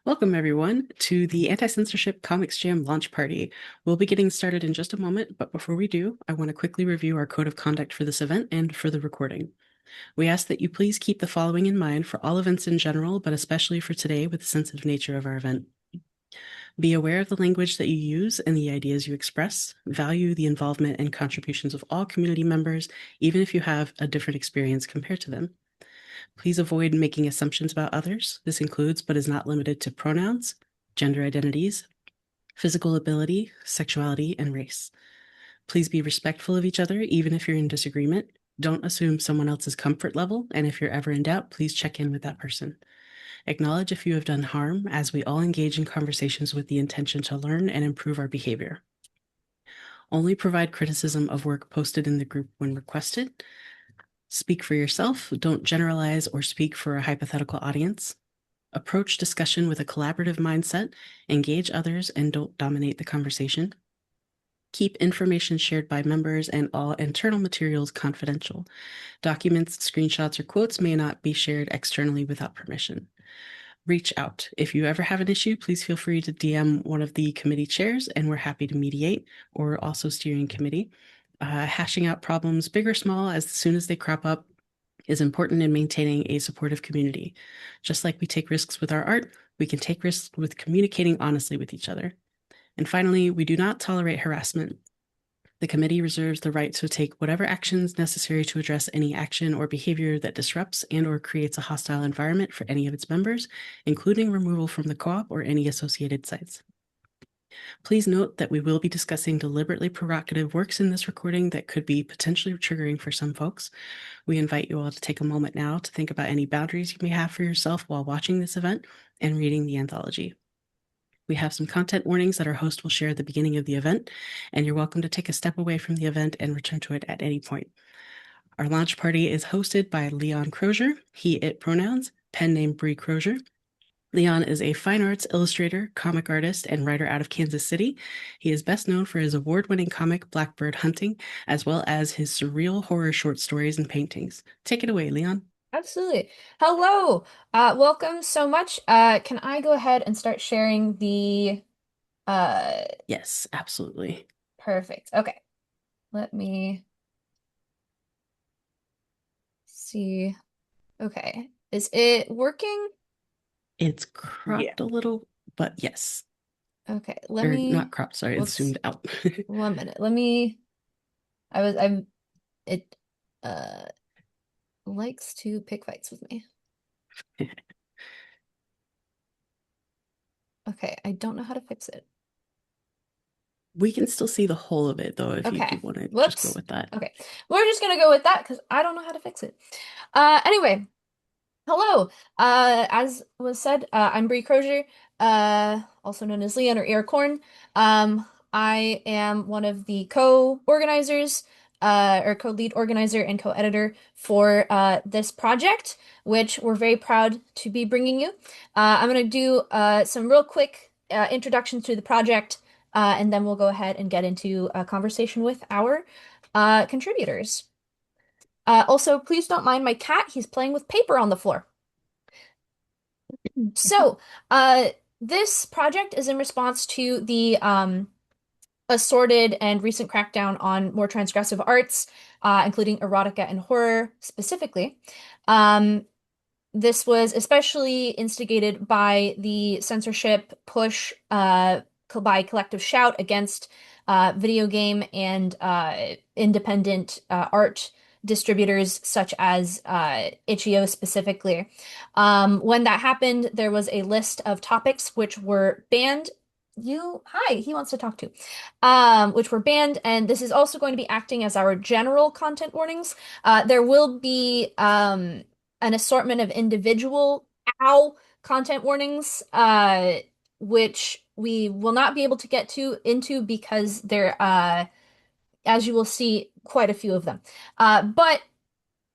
Welcome, everyone, to the Anti-Censorship Comics Jam launch party. We'll be getting started in just a moment, but before we do, I want to quickly review our code of conduct for this event and for the recording. We ask that you please keep the following in mind for all events in general, but especially for today with the sensitive nature of our event. Be aware of the language that you use and the ideas you express. Value the involvement and contributions of all community members, even if you have a different experience compared to them. Please avoid making assumptions about others. This includes, but is not limited to, pronouns, gender identities, physical ability, sexuality, and race. Please be respectful of each other, even if you're in disagreement. Don't assume someone else's comfort level, and if you're ever in doubt, please check in with that person. Acknowledge if you have done harm, as we all engage in conversations with the intention to learn and improve our behavior. Only provide criticism of work posted in the group when requested. Speak for yourself. Don't generalize or speak for a hypothetical audience. Approach discussion with a collaborative mindset. Engage others and don't dominate the conversation. Keep information shared by members and all internal materials confidential. Documents, screenshots, or quotes may not be shared externally without permission. Reach out. If you ever have an issue, please feel free to DM one of the committee chairs, and we're happy to mediate, or also steering committee. Hashing out problems, big or small, as soon as they crop up, is important in maintaining a supportive community. Just like we take risks with our art, we can take risks with communicating honestly with each other. And finally, we do not tolerate harassment. The committee reserves the right to take whatever actions necessary to address any action or behavior that disrupts and/or creates a hostile environment for any of its members, including removal from the co-op or any associated sites. Please note that we will be discussing deliberately provocative works in this recording that could be potentially triggering for some folks. We invite you all to take a moment now to think about any boundaries you may have for yourself while watching this event and reading the anthology. We have some content warnings that our host will share at the beginning of the event, and you're welcome to take a step away from the event and return to it at any point. Our launch party is hosted by Leon Crozier, he, it pronouns, pen name Bree Crozier. Leon is a fine arts illustrator, comic artist, and writer out of Kansas City. He is best known for his award-winning comic Blackbird Hunting, as well as his surreal horror short stories and paintings. Take it away, Leon. Absolutely. Hello. Welcome so much. Can I go ahead and start sharing the uh Yes, absolutely. perfect. Okay. Let me see. Okay. Is it working? It's Yeah. cropped a little, but yes. Okay. Or not cropped, sorry, it's Let's zoomed out. 1 minute. I'm it uh likes to pick fights with me. Okay. I don't know how to fix it. We can still see the whole of it, though, if you do Okay. want to just go Whoops. with that. Okay. We're just gonna go with that because I don't know how to fix it. Anyway. Hello. As was said, I'm Bree Crozier, also known as Leon or Aircorn. I am one of the co-organizers, or co-lead organizer and co-editor for this project, which we're very proud to be bringing you. I'm going to do some real quick introductions to the project, and then we'll go ahead and get into a conversation with our contributors. Also, please don't mind my cat. He's playing with paper on the floor. So, uh, this project is in response to the assorted and recent crackdown on more transgressive arts, including erotica and horror specifically. Um, this was especially instigated by the censorship push by Collective Shout against video game and independent art distributors such as Itch.io specifically. When that happened, there was a list of topics which were banned. Hi, he wants to talk to, which were banned, and this is also going to be acting as our general content warnings. There will be an assortment of individual ow content warnings, which we will not be able to get to into because there, as you will see, quite a few of them. But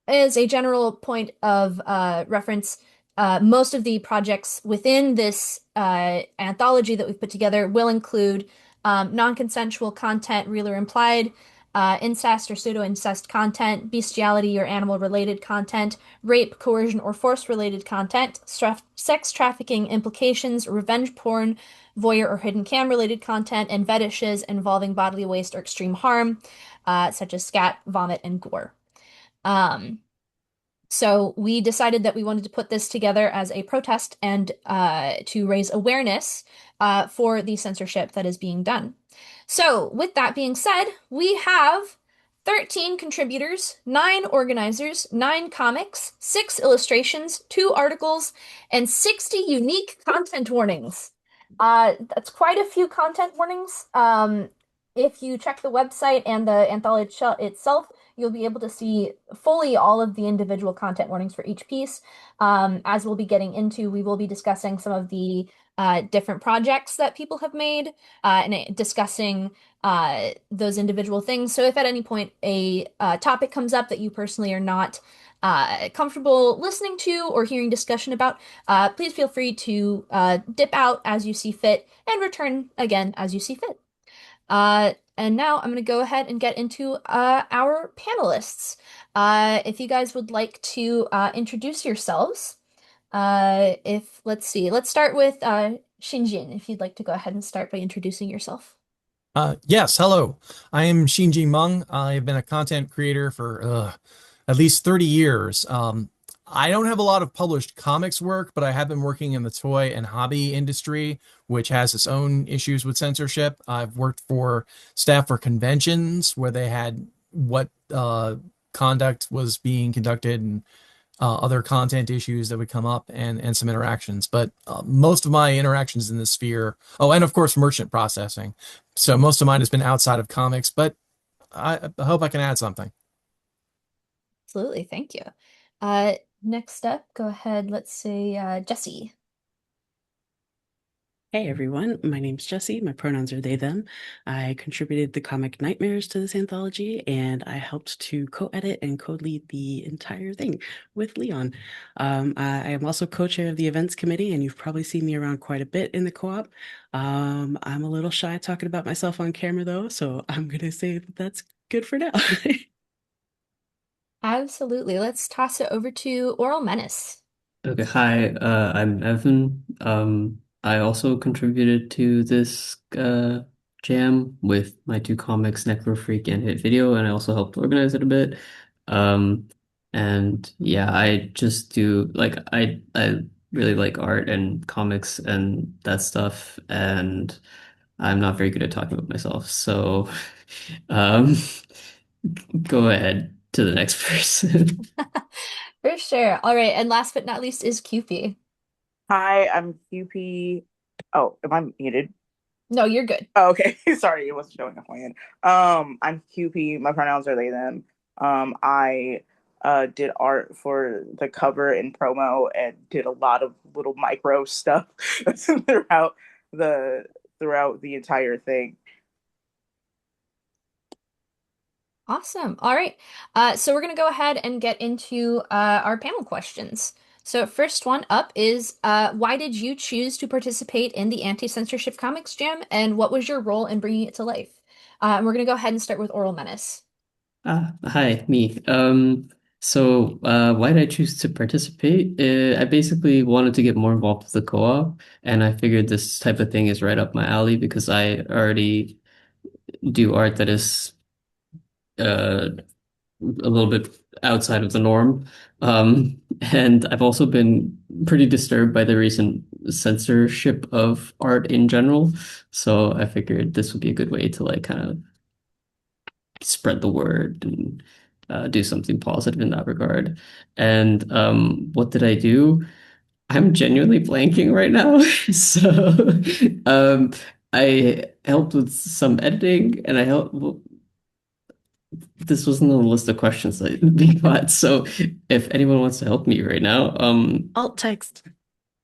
as a general point of reference, most of the projects within this anthology that we've put together will include non-consensual content, real or implied, incest or pseudo-incest content, bestiality or animal-related content, rape, coercion, or force-related content, sex trafficking implications, revenge porn, voyeur or hidden cam-related content, and fetishes involving bodily waste or extreme harm, such as scat, vomit, and gore. Um, so we decided that we wanted to put this together as a protest and to raise awareness for the censorship that is being done. So, with that being said, we have 13 contributors, 9 organizers, 9 comics, 6 illustrations, 2 articles, and 60 unique content warnings. That's quite a few content warnings. If you check the website and the anthology itself, you'll be able to see fully all of the individual content warnings for each piece. As we'll be getting into, we will be discussing some of the different projects that people have made and discussing those individual things. So if at any point a topic comes up that you personally are not comfortable listening to or hearing discussion about, please feel free to dip out as you see fit and return again as you see fit. And now I'm going to go ahead and get into our panelists. If you guys would like to introduce yourselves, if let's see, let's start with Shinjin, if you'd like to go ahead and start by introducing yourself. Yes, hello. I am Shinji Meng. I've been a content creator for at least 30 years. I don't have a lot of published comics work, but I have been working in the toy and hobby industry, which has its own issues with censorship. I've worked for staff for conventions where they had what conduct was being conducted and other content issues that would come up and some interactions. But most of my interactions in this sphere, oh, and of course, merchant processing. So most of mine has been outside of comics, but I hope I can add something. Absolutely, thank you. Next up, go ahead, let's say Jesse. Hey everyone, my name's Jesse. My pronouns are they, them. I contributed the comic Nightmares to this anthology, and I helped to co-edit and co-lead the entire thing with Leon. I am also co-chair of the events committee, and you've probably seen me around quite a bit in the co-op. I'm a little shy talking about myself on camera though, so I'm gonna say that that's good for now. Absolutely. Let's toss it over to Oral Menace. Okay, hi, I'm Evan. I also contributed to this jam with my two comics, Necro Freak and Hit Video, and I also helped organize it a bit. Um, and yeah, I just do I really like art and comics and that stuff, and I'm not very good at talking about myself. So, um, go ahead to the next person. For sure. All right, and last but not least is QP. Hi, I'm QP. Oh, am I muted? No, you're good. Oh, okay. Sorry, it wasn't showing up my end. I'm QP. My pronouns are they, them. I did art for the cover and promo and did a lot of little micro stuff the throughout the entire thing. Awesome. All right. So we're going to go ahead and get into our panel questions. So first one up is why did you choose to participate in the Anti-Censorship Comics Jam, and what was your role in bringing it to life? And we're going to go ahead and start with Oral Menace. Hi, me. Why did I choose to participate? I basically wanted to get more involved with the co-op, and I figured this type of thing is right up my alley because I already do art that is a little bit outside of the norm. And I've also been pretty disturbed by the recent censorship of art in general. So I figured this would be a good way to like kind of spread the word and do something positive in that regard. And what did I do? I'm genuinely blanking right now. So I helped with some editing and I helped. Well, this wasn't on the list of questions that we got. So if anyone wants to help me right now, Alt text.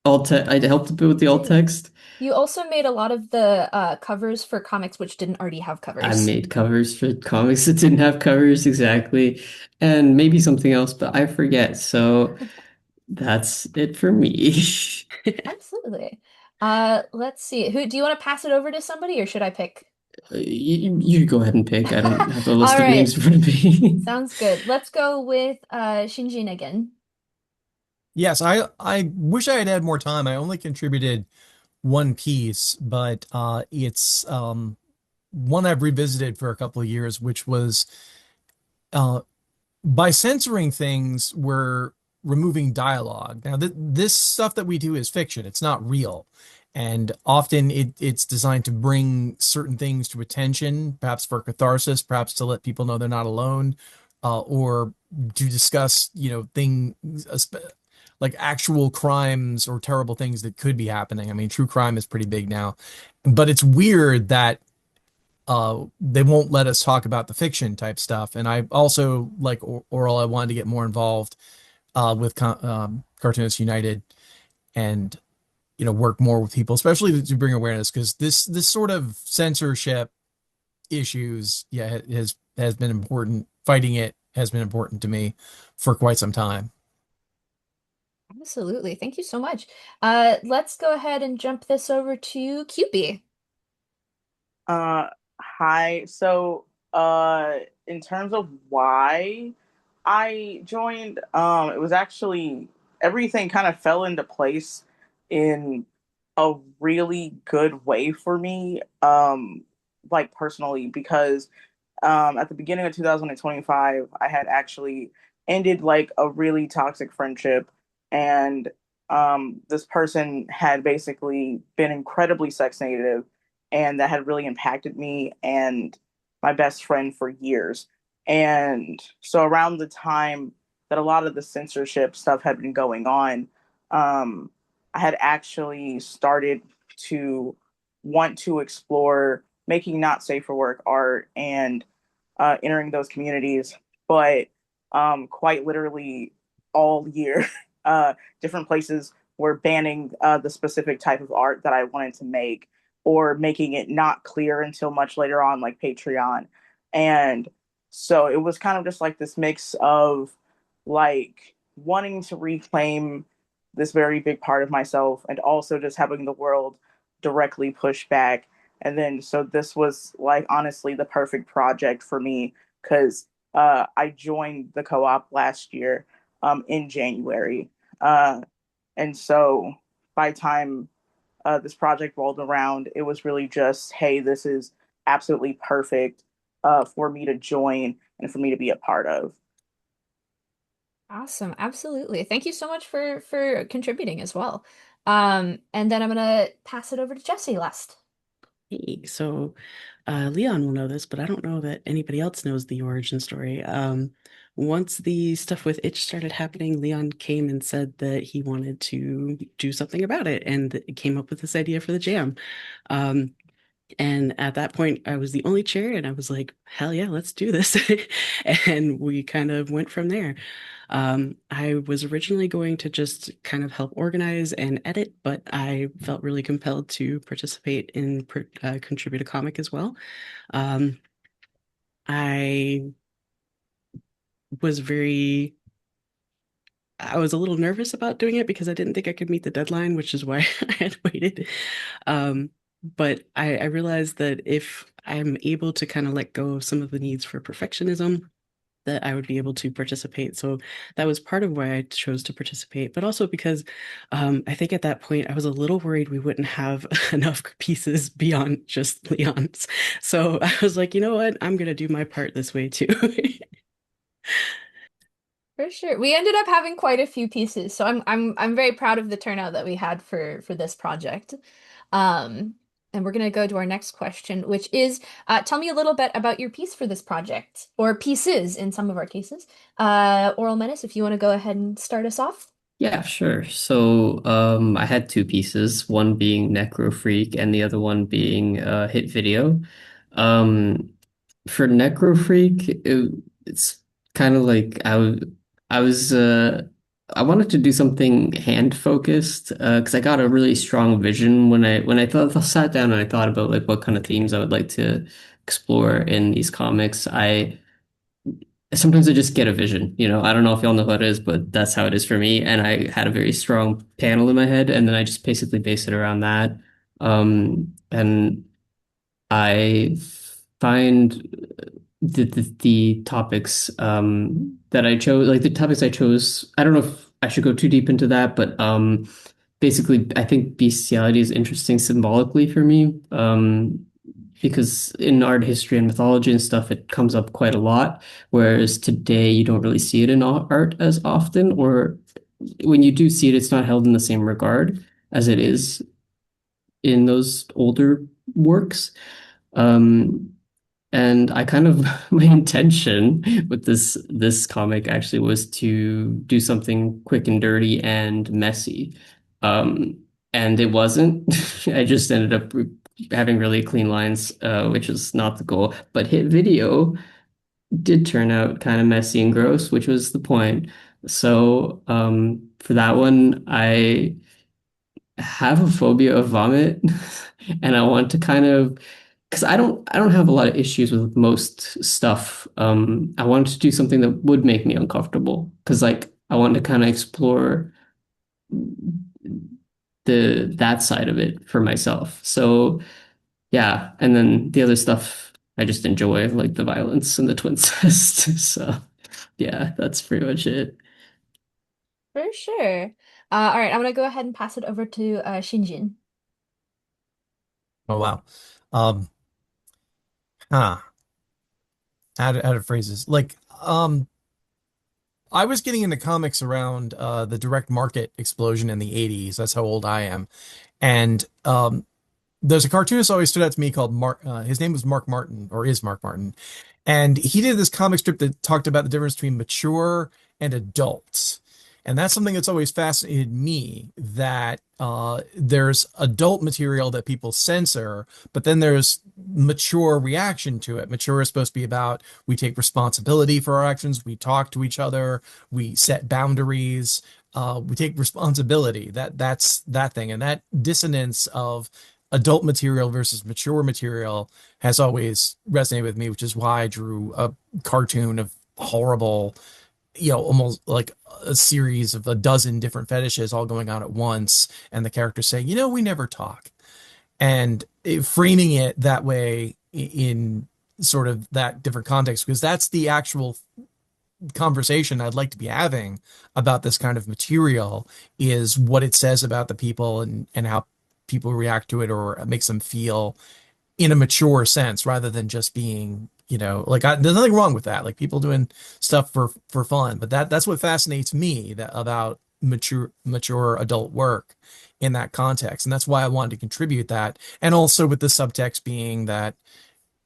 alt I helped a bit with the alt text. You also made a lot of the covers for comics which didn't already have I covers. made covers for comics that didn't have covers exactly, and maybe something else, but I forget. So that's it for me. Absolutely. Let's see. Who do you want to pass it over to somebody, or should I pick? You go ahead and pick. I don't have the All list of names right. in front of me. Sounds good. Let's go with Shinjin again. Yes, I wish I had had more time. I only contributed one piece, but it's one I've revisited for a couple of years, which was uh, by censoring things, we're removing dialogue. Now, th this stuff that we do is fiction; it's not real, and often it's designed to bring certain things to attention, perhaps for catharsis, perhaps to let people know they're not alone, or to discuss, things like actual crimes or terrible things that could be happening. I mean, true crime is pretty big now, but it's weird that they won't let us talk about the fiction type stuff. And I also like oral. I wanted to get more involved with Cartoonists United and work more with people, especially to bring awareness because this sort of censorship issues, yeah, has been important. Fighting it has been important to me for quite some time. Absolutely. Thank you so much. Let's go ahead and jump this over to QB. Uh, Hi. In terms of why I joined, it was actually everything kind of fell into place in a really good way for me, like personally, because at the beginning of 2025, I had actually ended like a really toxic friendship, and this person had basically been incredibly sex negative, and that had really impacted me and my best friend for years. And so, around the time that a lot of the censorship stuff had been going on, I had actually started to want to explore making not safe for work art and entering those communities. But quite literally all year, different places were banning the specific type of art that I wanted to make or making it not clear until much later on, like Patreon. And so it was kind of just like this mix of like wanting to reclaim this very big part of myself and also just having the world directly push back. And then, so this was like honestly the perfect project for me because I joined the co op last year in January. Uh, and so by the time this project rolled around, it was really just, hey, this is absolutely perfect for me to join and for me to be a part of. Awesome. Absolutely. Thank you so much for contributing as well. And then I'm gonna pass it over to Jesse last. Hey, so Leon will know this, but I don't know that anybody else knows the origin story. Once the stuff with Itch started happening, Leon came and said that he wanted to do something about it and came up with this idea for the jam. Um, and at that point, I was the only chair, and I was like, hell yeah, let's do this. And we kind of went from there. I was originally going to just kind of help organize and edit, but I felt really compelled to participate and contribute a comic as well. Um, I was very, I was a little nervous about doing it because I didn't think I could meet the deadline, which is why I had waited. Um, but I realized that if I'm able to kind of let go of some of the needs for perfectionism, that I would be able to participate. So that was part of why I chose to participate, but also because I think at that point I was a little worried we wouldn't have enough pieces beyond just Leon's. So I was like, you know what? I'm gonna do my part this way too. For sure. We ended up having quite a few pieces, so I'm very proud of the turnout that we had for this project. Um, and we're gonna go to our next question, which is tell me a little bit about your piece for this project, or pieces in some of our cases. Oral Menace, if you want to go ahead and start us off. Yeah, sure. So, I had two pieces, one being Necro Freak and the other one being Hit Video. Um, for Necro Freak, it's kind of like I was I wanted to do something hand focused because I got a really strong vision when I sat down and I thought about like what kind of themes I would like to explore in these comics. Sometimes I just get a vision, I don't know if y'all know what it is, but that's how it is for me. And I had a very strong panel in my head, and then I just basically based it around that. And I find the topics that I chose, like the topics I chose, I don't know if I should go too deep into that, but basically, I think bestiality is interesting symbolically for me. Because in art history and mythology and stuff, it comes up quite a lot, whereas today you don't really see it in art as often, or when you do see it, it's not held in the same regard as it is in those older works. Um, and I kind of my intention with this comic actually was to do something quick and dirty and messy. Um, and it wasn't. I just ended up having really clean lines, which is not the goal. But hit video did turn out kind of messy and gross, which was the point. So for that one, I have a phobia of vomit, and I want to kind of because I don't have a lot of issues with most stuff. I wanted to do something that would make me uncomfortable because like I wanted to kind of explore the that side of it for myself. So yeah, and then the other stuff I just enjoy, like the violence and the twist. So yeah, that's pretty much it. For sure. All right, I'm gonna go ahead and pass it over to Shinjin. Oh wow. Um, huh. How to phrase this? Like, I was getting into comics around the direct market explosion in the 80s. That's how old I am. And there's a cartoonist always stood out to me called Mark. His name was Mark Martin, or is Mark Martin, and he did this comic strip that talked about the difference between mature and adult. And that's something that's always fascinated me, that there's adult material that people censor, but then there's mature reaction to it. Mature is supposed to be about we take responsibility for our actions, we talk to each other, we set boundaries, we take responsibility. That's that thing. And that dissonance of adult material versus mature material has always resonated with me, which is why I drew a cartoon of horrible, almost like a series of a dozen different fetishes all going on at once, and the characters saying, we never talk. And framing it that way in sort of that different context, because that's the actual conversation I'd like to be having about this kind of material, is what it says about the people and how people react to it or makes them feel in a mature sense rather than just being, like there's nothing wrong with that. Like people doing stuff for fun, but that's what fascinates me about mature adult work in that context. And that's why I wanted to contribute that. And also with the subtext being that,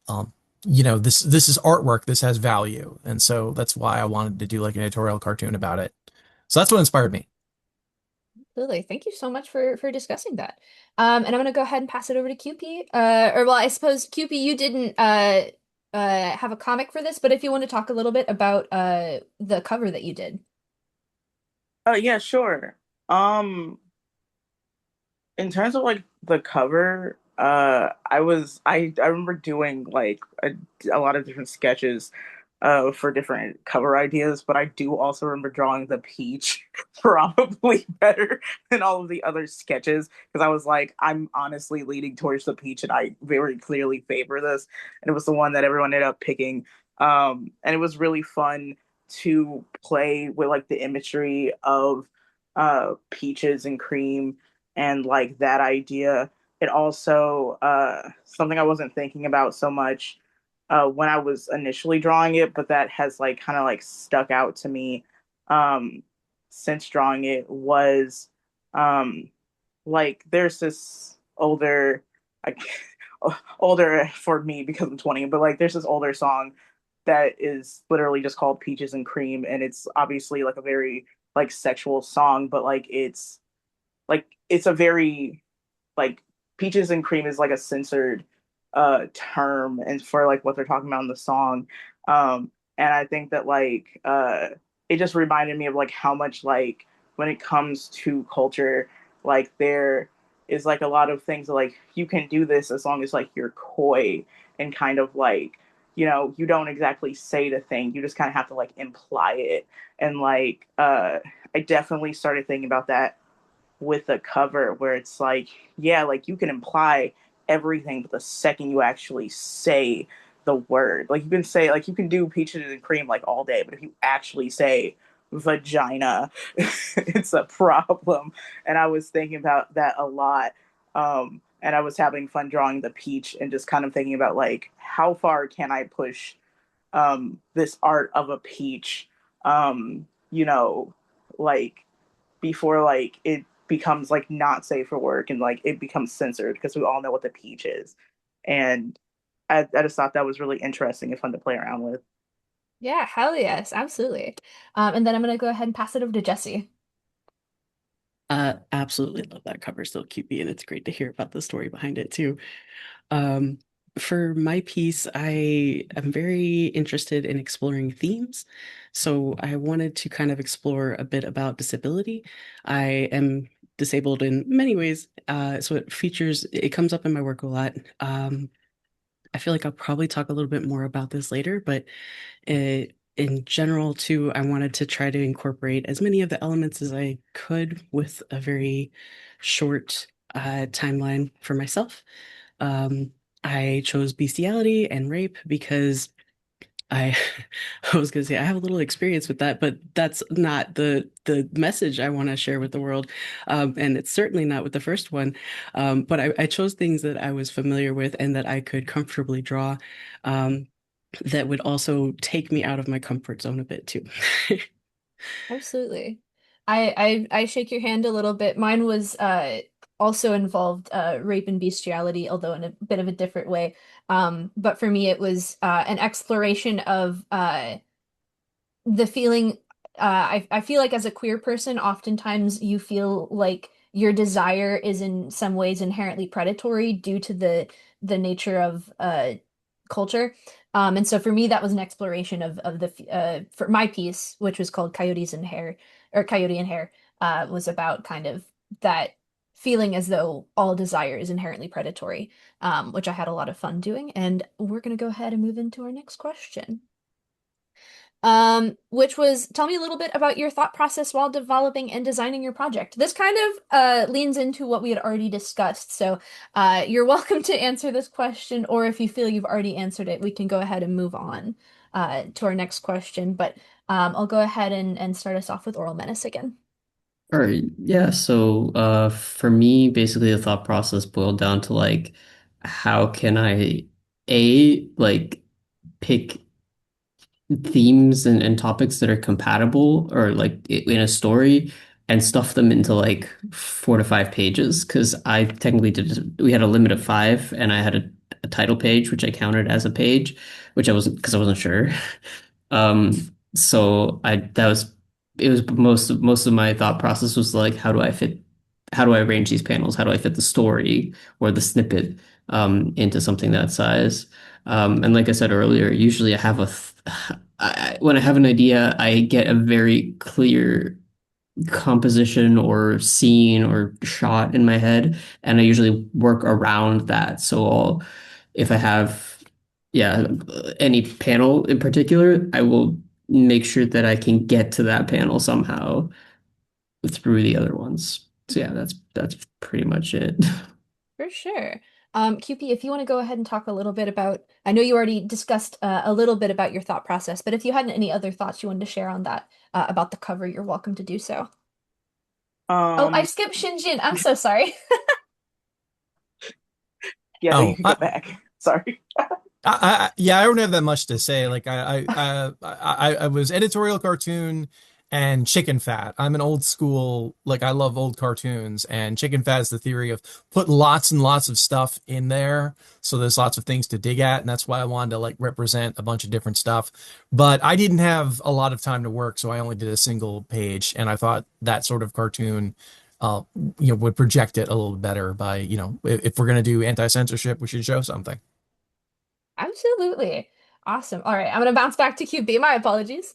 um, this is artwork, this has value. And so that's why I wanted to do like an editorial cartoon about it. So that's what inspired me. Absolutely. Thank you so much for discussing that. And I'm gonna go ahead and pass it over to QP. Or well, I suppose QP, you didn't have a comic for this, but if you want to talk a little bit about the cover that you did. Yeah, sure. Um, in terms of like the cover, I remember doing like a lot of different sketches for different cover ideas, but I do also remember drawing the peach probably better than all of the other sketches because I was like, I'm honestly leaning towards the peach and I very clearly favor this. And it was the one that everyone ended up picking. And it was really fun to play with like the imagery of peaches and cream and like that idea. It also something I wasn't thinking about so much when I was initially drawing it, but that has like kind of like stuck out to me um, since drawing it was um, like there's this older, like older for me because I'm 20, but like there's this older song that is literally just called Peaches and Cream, and it's obviously like a very like sexual song, but like it's a very like peaches and cream is like a censored term and for like what they're talking about in the song. And I think that like it just reminded me of like how much like when it comes to culture, like there is like a lot of things that like you can do this as long as like you're coy and kind of like you don't exactly say the thing, you just kind of have to like imply it. And like I definitely started thinking about that with the cover where it's like, yeah, like you can imply everything, but the second you actually say the word, like you can say, like you can do peaches and cream like all day, but if you actually say vagina, it's a problem. And I was thinking about that a lot. And I was having fun drawing the peach and just kind of thinking about like how far can I push this art of a peach, you know, like before like it becomes like not safe for work and like it becomes censored because we all know what the peach is. And I just thought that was really interesting and fun to play around with. Yeah, hell yes, absolutely. And then I'm gonna go ahead and pass it over to Jesse. Absolutely love that cover, still cute, and it's great to hear about the story behind it too. Um, for my piece, I am very interested in exploring themes. So I wanted to kind of explore a bit about disability. I am disabled in many ways, so it comes up in my work a lot. I feel like I'll probably talk a little bit more about this later, but in general, too, I wanted to try to incorporate as many of the elements as I could with a very short timeline for myself. Um, I chose bestiality and rape because I I was gonna say I have a little experience with that, but that's not the message I want to share with the world, and it's certainly not with the first one. But I chose things that I was familiar with and that I could comfortably draw, um, that would also take me out of my comfort zone a bit too. Absolutely. I shake your hand a little bit. Mine was also involved rape and bestiality, although in a bit of a different way. But for me, it was an exploration of the feeling I feel like as a queer person, oftentimes you feel like your desire is in some ways inherently predatory due to the nature of culture. And so for me, that was an exploration of the for my piece, which was called Coyotes and Hair or Coyote and Hair, was about kind of that feeling as though all desire is inherently predatory, which I had a lot of fun doing. And we're gonna go ahead and move into our next question. Which was tell me a little bit about your thought process while developing and designing your project. This kind of leans into what we had already discussed, so you're welcome to answer this question, or if you feel you've already answered it, we can go ahead and move on to our next question. But I'll go ahead and start us off with Oral Menace again. All right. Yeah. So, for me, basically the thought process boiled down to like, how can I, like pick themes and topics that are compatible or like in a story and stuff them into like 4 to 5 pages. Because I technically we had a limit of five and I had a title page, which I counted as a page, which I wasn't because I wasn't sure. Um, so that was it was most of my thought process was like, how do I arrange these panels? How do I fit the story or the snippet into something that size? And like I said earlier, usually I have when I have an idea, I get a very clear composition or scene or shot in my head, and I usually work around that. So if I have, yeah, any panel in particular, I will make sure that I can get to that panel somehow through the other ones. So yeah, that's pretty much it. For sure. QP, if you want to go ahead and talk a little bit about, I know you already discussed a little bit about your thought process, but if you had any other thoughts you wanted to share on that about the cover, you're welcome to do so. Oh, I Um, skipped Shinjin. I'm so sorry. yeah, no, you Oh, can go back. Sorry. yeah, I don't have that much to say. Like I was editorial cartoon and chicken fat. I'm an old school, like I love old cartoons, and chicken fat is the theory of put lots and lots of stuff in there. So there's lots of things to dig at, and that's why I wanted to like represent a bunch of different stuff. But I didn't have a lot of time to work, so I only did a single page, and I thought that sort of cartoon uh, would project it a little better by, if we're going to do anti-censorship, we should show something. Absolutely. Awesome. All right, I'm gonna bounce back to QB. My apologies.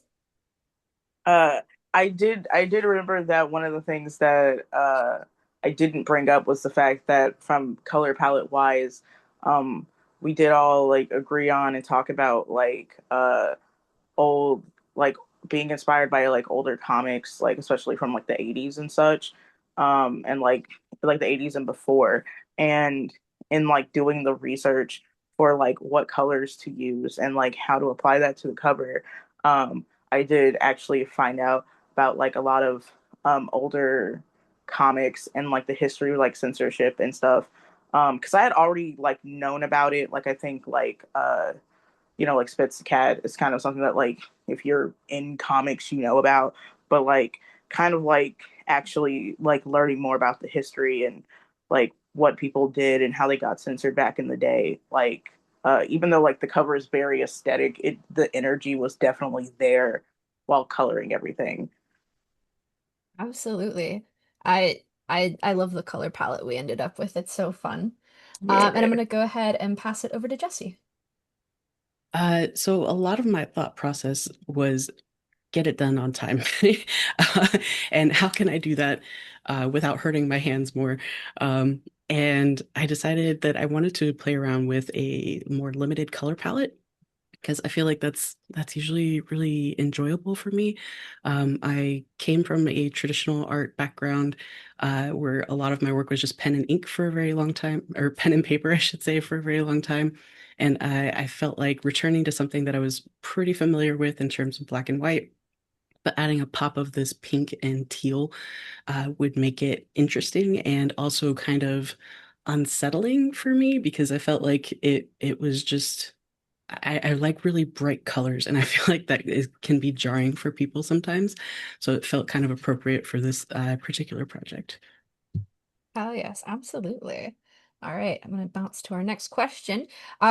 Uh, I did remember that one of the things that I didn't bring up was the fact that from color palette wise, we did all like agree on and talk about like old like being inspired by like older comics, like especially from like the 80s and such, and like the 80s and before. And in like doing the research for like what colors to use and like how to apply that to the cover, I did actually find out about like a lot of older comics and like the history of like censorship and stuff. Because I had already like known about it. Like I think like like Spitz the Cat is kind of something that like if you're in comics you know about, but like kind of like actually like learning more about the history and like what people did and how they got censored back in the day. Like even though like the cover is very aesthetic, the energy was definitely there while coloring everything. Absolutely. I love the color palette we ended up with. It's so fun. Yeah. And I'm gonna go ahead and pass it over to Jesse. So a lot of my thought process was get it done on time. Uh, and how can I do that without hurting my hands more? And I decided that I wanted to play around with a more limited color palette because I feel like that's usually really enjoyable for me. I came from a traditional art background where a lot of my work was just pen and ink for a very long time, or pen and paper, I should say, for a very long time. And I felt like returning to something that I was pretty familiar with in terms of black and white, but adding a pop of this pink and teal would make it interesting and also kind of unsettling for me because I felt like it was just I like really bright colors, and I feel like can be jarring for people sometimes. So it felt kind of appropriate for this particular project. Oh yes, absolutely. All right, I'm gonna bounce to our next question,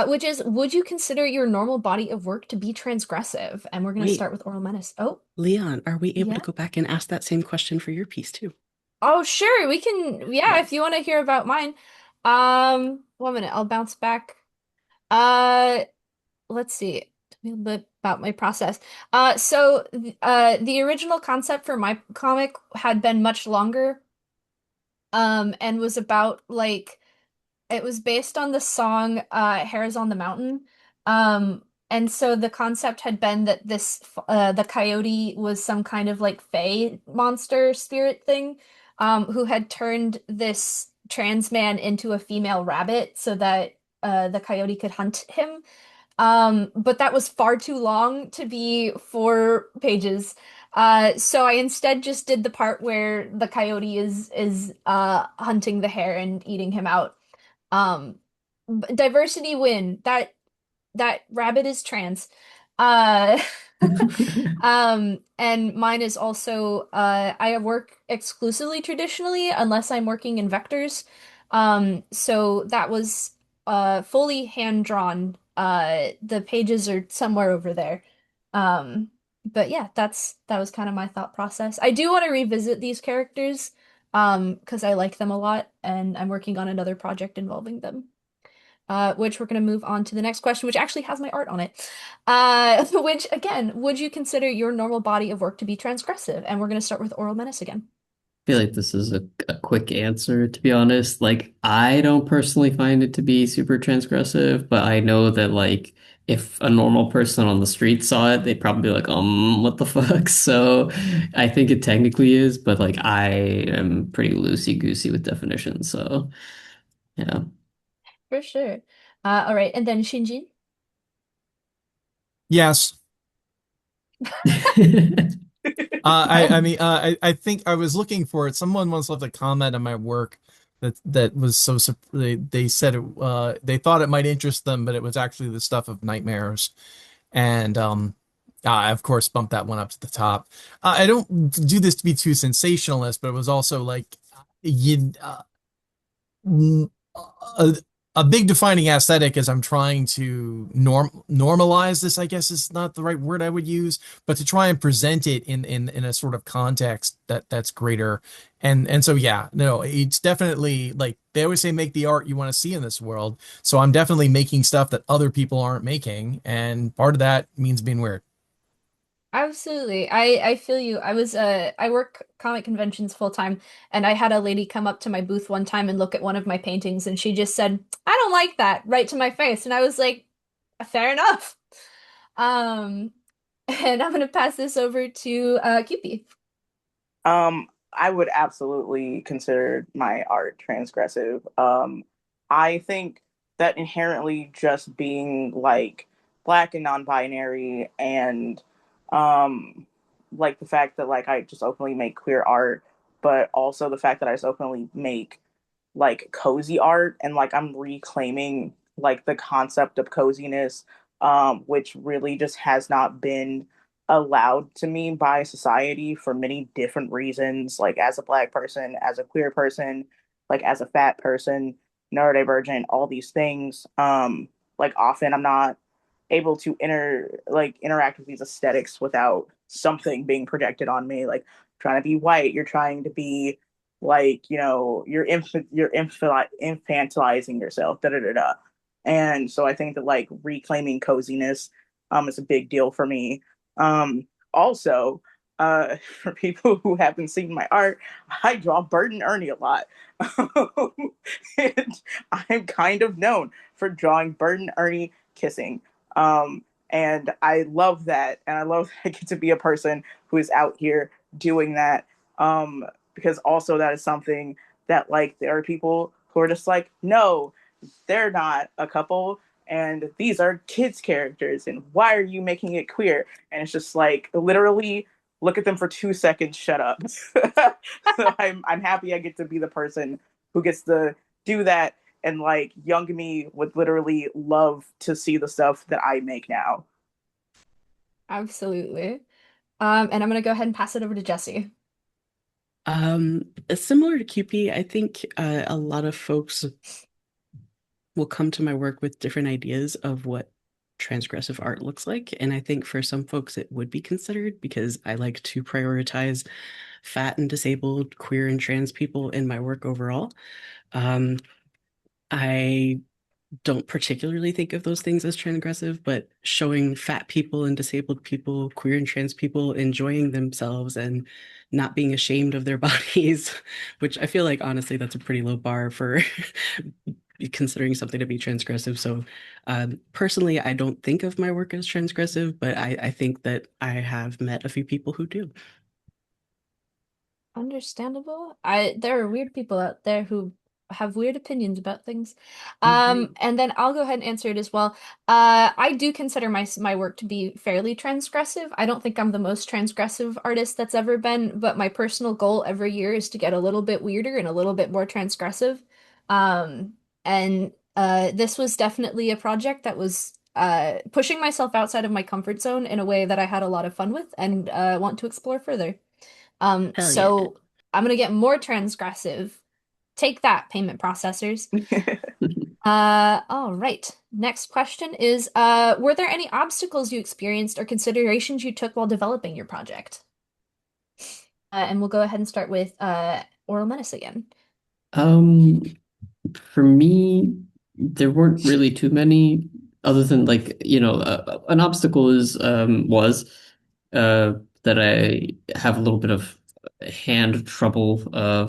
which is, would you consider your normal body of work to be transgressive? And we're gonna Wait, start with Oral Menace. Oh, Leon, are we able to yeah. go back and ask that same question for your piece too? Oh, sure, we can. Yeah, if you want to hear about mine. 1 minute, I'll bounce back. Uh, let's see. Tell me a bit about my process. The original concept for my comic had been much longer, and was about like it was based on the song Hares on the Mountain. And so the concept had been that the coyote was some kind of like fae monster spirit thing, who had turned this trans man into a female rabbit so that the coyote could hunt him. But that was far too long to be 4 pages. So I instead just did the part where the coyote is hunting the hare and eating him out. Um, Diversity win. That rabbit is trans. Uh, and mine is also I work exclusively traditionally unless I'm working in vectors. So that was fully hand drawn. The pages are somewhere over there. Um, but yeah, that was kind of my thought process. I do want to revisit these characters because I like them a lot, and I'm working on another project involving them. Which we're going to move on to the next question, which actually has my art on it. Which, again, would you consider your normal body of work to be transgressive? And we're going to start with Oral Menace again. Feel like this is a quick answer, to be honest. Like, I don't personally find it to be super transgressive, but I know that, like, if a normal person on the street saw it, they'd probably be like, what the fuck? So I think it technically is, but like, I am pretty loosey-goosey with definitions. So, yeah. For sure. All right, and then Shinjin. Yes. I mean, I think I was looking for it. Someone once left a comment on my work that was they said they thought it might interest them, but it was actually the stuff of nightmares. And I of course bumped that one up to the top. I don't do this to be too sensationalist, but it was also like you a, a big defining aesthetic is I'm trying to normalize this, I guess is not the right word I would use, but to try and present it in a sort of context that's greater. And so yeah, no, it's definitely like they always say make the art you want to see in this world. So I'm definitely making stuff that other people aren't making, and part of that means being weird. Absolutely. I feel you. I work comic conventions full time, and I had a lady come up to my booth one time and look at one of my paintings, and she just said, "I don't like that," right to my face. And I was like, fair enough. Um, and I'm gonna pass this over to QP. I would absolutely consider my art transgressive. I think that inherently just being like black and non-binary and um like the fact that like I just openly make queer art, but also the fact that I just openly make like cozy art and like I'm reclaiming like the concept of coziness, which really just has not been allowed to me by society for many different reasons, like as a black person, as a queer person, like as a fat person, neurodivergent, all these things. Like often I'm not able to interact with these aesthetics without something being projected on me, like trying to be white, you're trying to be like, you're infantilizing yourself, da da da da. And so I think that like reclaiming coziness is a big deal for me. Also, for people who haven't seen my art, I draw Bert and Ernie a lot. And I'm kind of known for drawing Bert and Ernie kissing. And I love that. And I love that I get to be a person who is out here doing that. Because also that is something that like there are people who are just like, no, they're not a couple and these are kids characters and why are you making it queer? And it's just like literally look at them for 2 seconds, shut up. So I'm happy I get to be the person who gets to do that, and like young me would literally love to see the stuff that I make now. Absolutely. And I'm gonna go ahead and pass it over to Jesse. Similar to QP, I think a lot of folks will come to my work with different ideas of what transgressive art looks like. And I think for some folks it would be considered because I like to prioritize fat and disabled, queer and trans people in my work overall. Um, I don't particularly think of those things as transgressive, but showing fat people and disabled people, queer and trans people enjoying themselves and not being ashamed of their bodies, which I feel like honestly that's a pretty low bar for considering something to be transgressive. So personally, I don't think of my work as transgressive, but I think that I have met a few people who do. Understandable. There are weird people out there who have weird opinions about things. Mhm. And then I'll go ahead and answer it as well. I do consider my work to be fairly transgressive. I don't think I'm the most transgressive artist that's ever been, but my personal goal every year is to get a little bit weirder and a little bit more transgressive. And this was definitely a project that was pushing myself outside of my comfort zone in a way that I had a lot of fun with and want to explore further. Hell yeah. So I'm gonna get more transgressive. Take that, payment processors. All right. Next question is, were there any obstacles you experienced or considerations you took while developing your project? And we'll go ahead and start with Oral Menace again. Um, for me, there weren't really too many other than like, an obstacle is was uh that I have a little bit of hand trouble,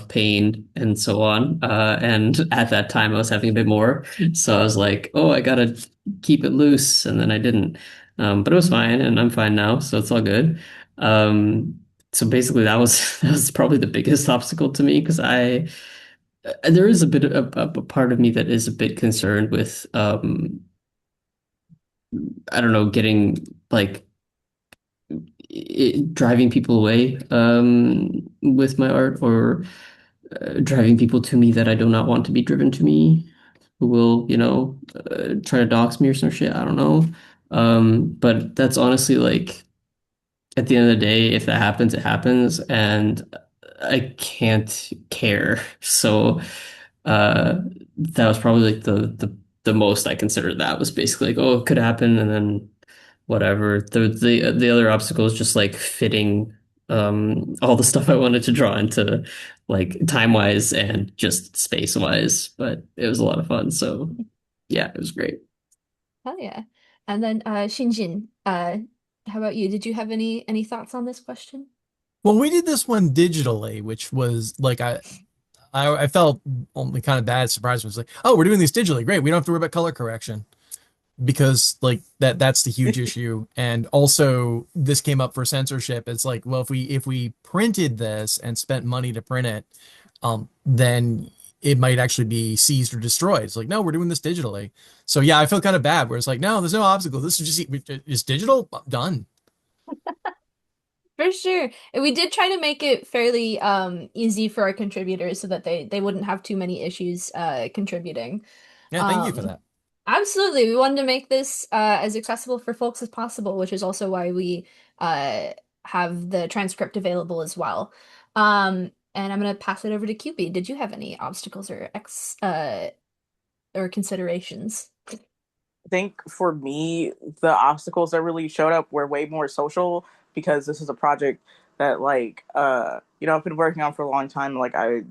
pain and so on. And at that time I was having a bit more. So I was like, oh, I gotta keep it loose, and then I didn't. But it was fine and I'm fine now, so it's all good. Um, so basically that was that was probably the biggest obstacle to me because there is a bit of a part of me that is a bit concerned with I don't know, getting like driving people away with my art, or driving people to me that I do not want to be driven to me, who will, try to dox me or some shit. I don't know. But that's honestly like at the end of the day, if that happens, it happens, and I can't care. So that was probably like the most I considered. That was basically like, oh, it could happen, and then whatever. The other obstacle is just like fitting all the stuff I wanted to draw into like time wise and just space wise. But it was a lot of fun. So yeah, it was great. Hell yeah. And then Shinjin, how about you? Did you have any thoughts on this question? Well, we did this one digitally, which was like I felt only kind of bad surprised. Was like, oh, we're doing these digitally. Great. We don't have to worry about color correction because like that's the huge issue. And also this came up for censorship. It's like, well, if we printed this and spent money to print it, then it might actually be seized or destroyed. It's like, no, we're doing this digitally. So yeah, I feel kind of bad where it's like, no, there's no obstacle. This is just digital. Done. For sure. And we did try to make it fairly easy for our contributors so that they wouldn't have too many issues contributing. Yeah, thank you for Um that. Absolutely. We wanted to make this as accessible for folks as possible, which is also why we uh have the transcript available as well. And I'm gonna pass it over to QB. Did you have any obstacles or ex or considerations? I think for me, the obstacles that really showed up were way more social because this is a project that I've been working on for a long time. Like I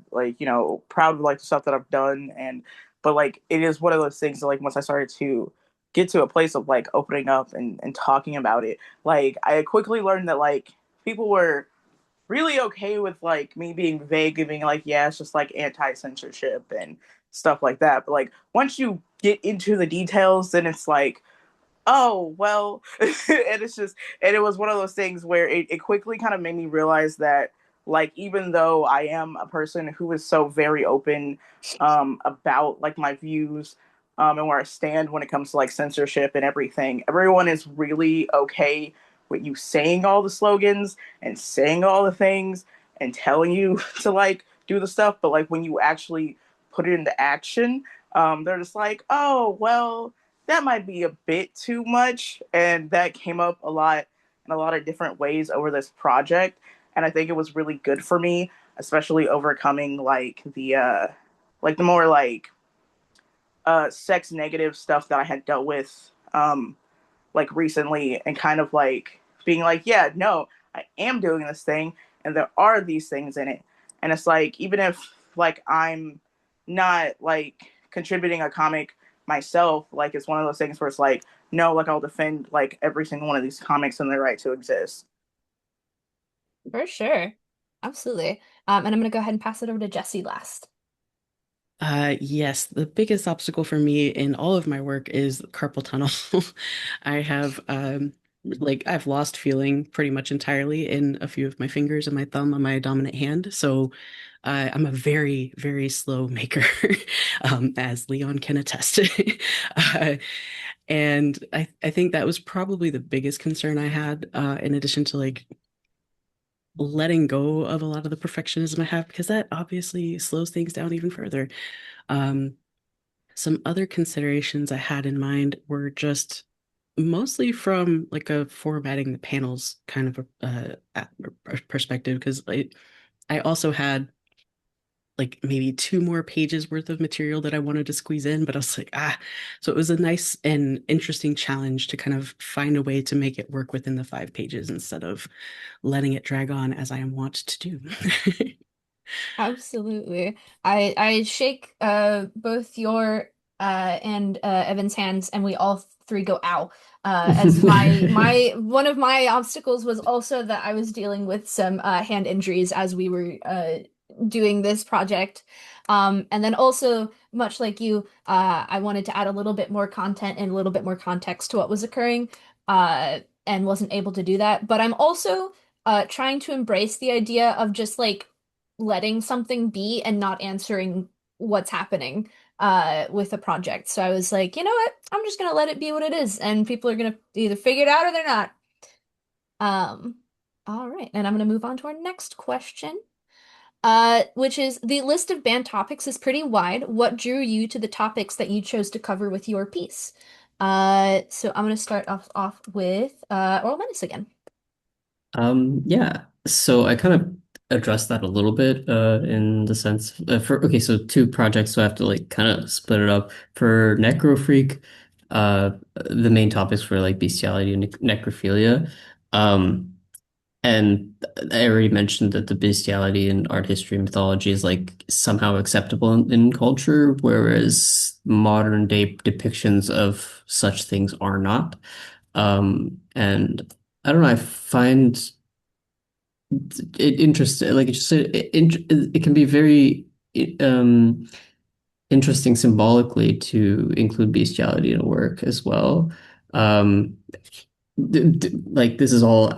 proud of like the stuff that I've done and but like it is one of those things that like once I started to get to a place of like opening up and talking about it, like I quickly learned that like people were really okay with like me being vague and being like, yeah, it's just like anti-censorship and stuff like that. But like once you get into the details, then it's like, oh well, and it was one of those things where it quickly kind of made me realize that like even though I am a person who is so very open about like my views and where I stand when it comes to like censorship and everything, everyone is really okay with you saying all the slogans and saying all the things and telling you to like do the stuff, but like when you actually put it into action, they're just like, oh well, that might be a bit too much. And that came up a lot in a lot of different ways over this project. And I think it was really good for me, especially overcoming like the more sex negative stuff that I had dealt with like recently and kind of like being like, yeah, no, I am doing this thing and there are these things in it. And it's like, even if like I'm not like contributing a comic myself, like it's one of those things where it's like, no, like I'll defend like every single one of these comics and their right to exist. For sure. Absolutely. And I'm gonna go ahead and pass it over to Jesse last. Yes, the biggest obstacle for me in all of my work is carpal tunnel. I have like I've lost feeling pretty much entirely in a few of my fingers and my thumb on my dominant hand. So I'm a very, very slow maker, as Leon can attest. uh, and I think that was probably the biggest concern I had, in addition to like letting go of a lot of the perfectionism I have, because that obviously slows things down even further. Um, some other considerations I had in mind were just mostly from like a formatting the panels kind of perspective, because I also had like maybe two more pages worth of material that I wanted to squeeze in, but I was like, so it was a nice and interesting challenge to kind of find a way to make it work within the 5 pages instead of letting it drag on as I am wont to do. Absolutely. I shake both your and Evan's hands and we all three go ow. As my one of my obstacles was also that I was dealing with some hand injuries as we were doing this project. And then also much like you, I wanted to add a little bit more content and a little bit more context to what was occurring and wasn't able to do that. But I'm also trying to embrace the idea of just like letting something be and not answering what's happening with the project. So I was like, you know what? I'm just gonna let it be what it is, and people are gonna either figure it out or they're not. Um, all right, and I'm gonna move on to our next question, which is the list of banned topics is pretty wide. What drew you to the topics that you chose to cover with your piece? So I'm gonna start off with Oral Menace again. Yeah. So I kind of addressed that a little bit in the sense for okay, so two projects, so I have to like kind of split it up. For Necrofreak, the main topics were like bestiality and necrophilia. Um, and I already mentioned that the bestiality in art history and mythology is like somehow acceptable in culture, whereas modern day depictions of such things are not. And I don't know, I find it interesting. Like it can be very um interesting symbolically to include bestiality in a work as well. Um, like this is all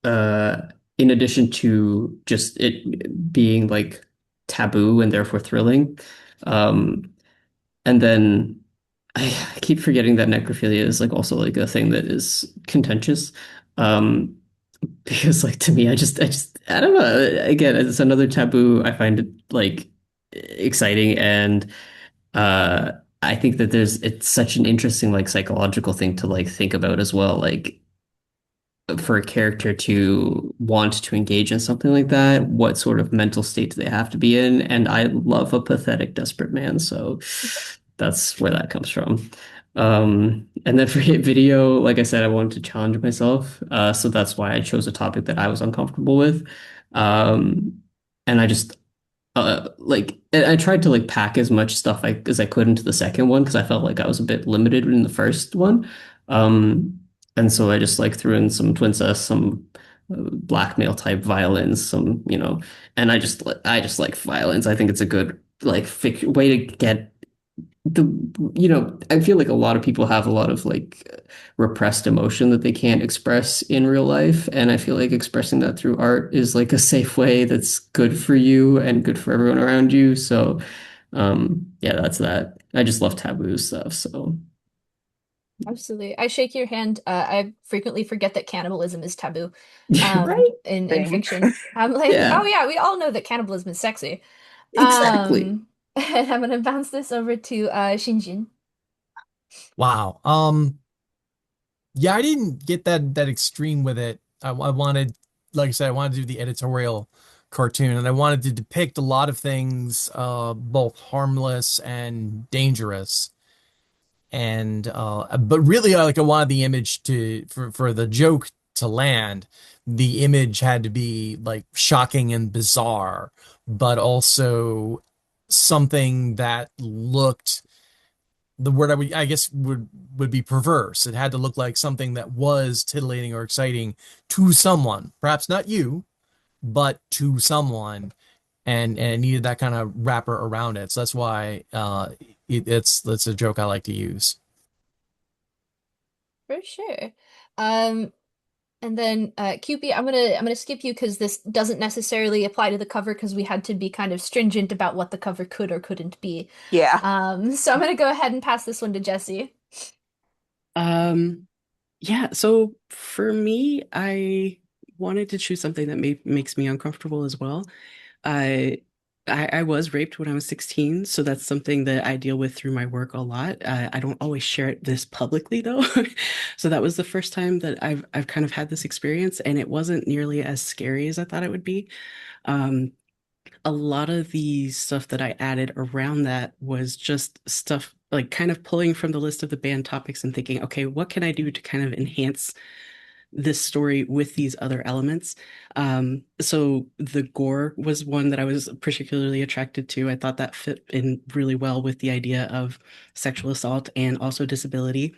uh in addition to just it being like taboo and therefore thrilling. Um, and then I keep forgetting that necrophilia is like also like a thing that is contentious. Um, because like to me, I don't know. Again, it's another taboo. I find it like exciting and uh I think that it's such an interesting like psychological thing to like think about as well. Like for a character to want to engage in something like that, what sort of mental state do they have to be in? And I love a pathetic, desperate man, so that's where that comes from. And then for hit video, like I said, I wanted to challenge myself, so that's why I chose a topic that I was uncomfortable with. Um, and I just like I tried to like pack as much stuff as I could into the second one because I felt like I was a bit limited in the first one. Um, and so I just like threw in some twin sus, some blackmail type violins, some, and I just like violins. I think it's a good like way to get the I feel like a lot of people have a lot of like repressed emotion that they can't express in real life, and I feel like expressing that through art is like a safe way that's good for you and good for everyone around you. So yeah, that's that. I just love taboo stuff, so Absolutely. I shake your hand. I frequently forget that cannibalism is taboo yeah, right, in Same. fiction. I'm like, oh yeah, yeah, we all know that cannibalism is sexy. exactly. And I'm gonna bounce this over to Shinjin. Wow. Yeah, I didn't get that extreme with it. I wanted, like I said, I wanted to do the editorial cartoon, and I wanted to depict a lot of things, both harmless and dangerous. And but really, I wanted the image for the joke to land. The image had to be like shocking and bizarre, but also something that looked, the word I guess would be perverse. It had to look like something that was titillating or exciting to someone, perhaps not you, but to someone, and it needed that kind of wrapper around it. So that's why it's a joke I like to use. For sure. Um, and then QP, I'm gonna skip you because this doesn't necessarily apply to the cover because we had to be kind of stringent about what the cover could or couldn't be. Yeah. So I'm gonna go ahead and pass this one to Jesse. Um, yeah, so for me, I wanted to choose something that makes me uncomfortable as well. I, I was raped when I was 16, so that's something that I deal with through my work a lot. I don't always share this publicly though. So that was the first time that I've kind of had this experience, and it wasn't nearly as scary as I thought it would be. Um, a lot of the stuff that I added around that was just stuff like kind of pulling from the list of the band topics and thinking, okay, what can I do to kind of enhance this story with these other elements? So the gore was one that I was particularly attracted to. I thought that fit in really well with the idea of sexual assault and also disability.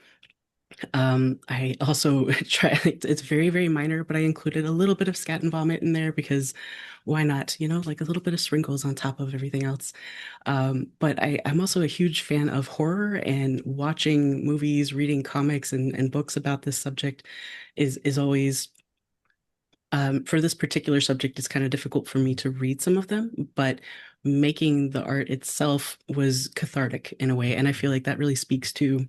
I also try, it's very, very minor, but I included a little bit of scat and vomit in there because why not? Like a little bit of sprinkles on top of everything else. But I'm also a huge fan of horror, and watching movies, reading comics and books about this subject is always for this particular subject, it's kind of difficult for me to read some of them, but making the art itself was cathartic in a way. And I feel like that really speaks to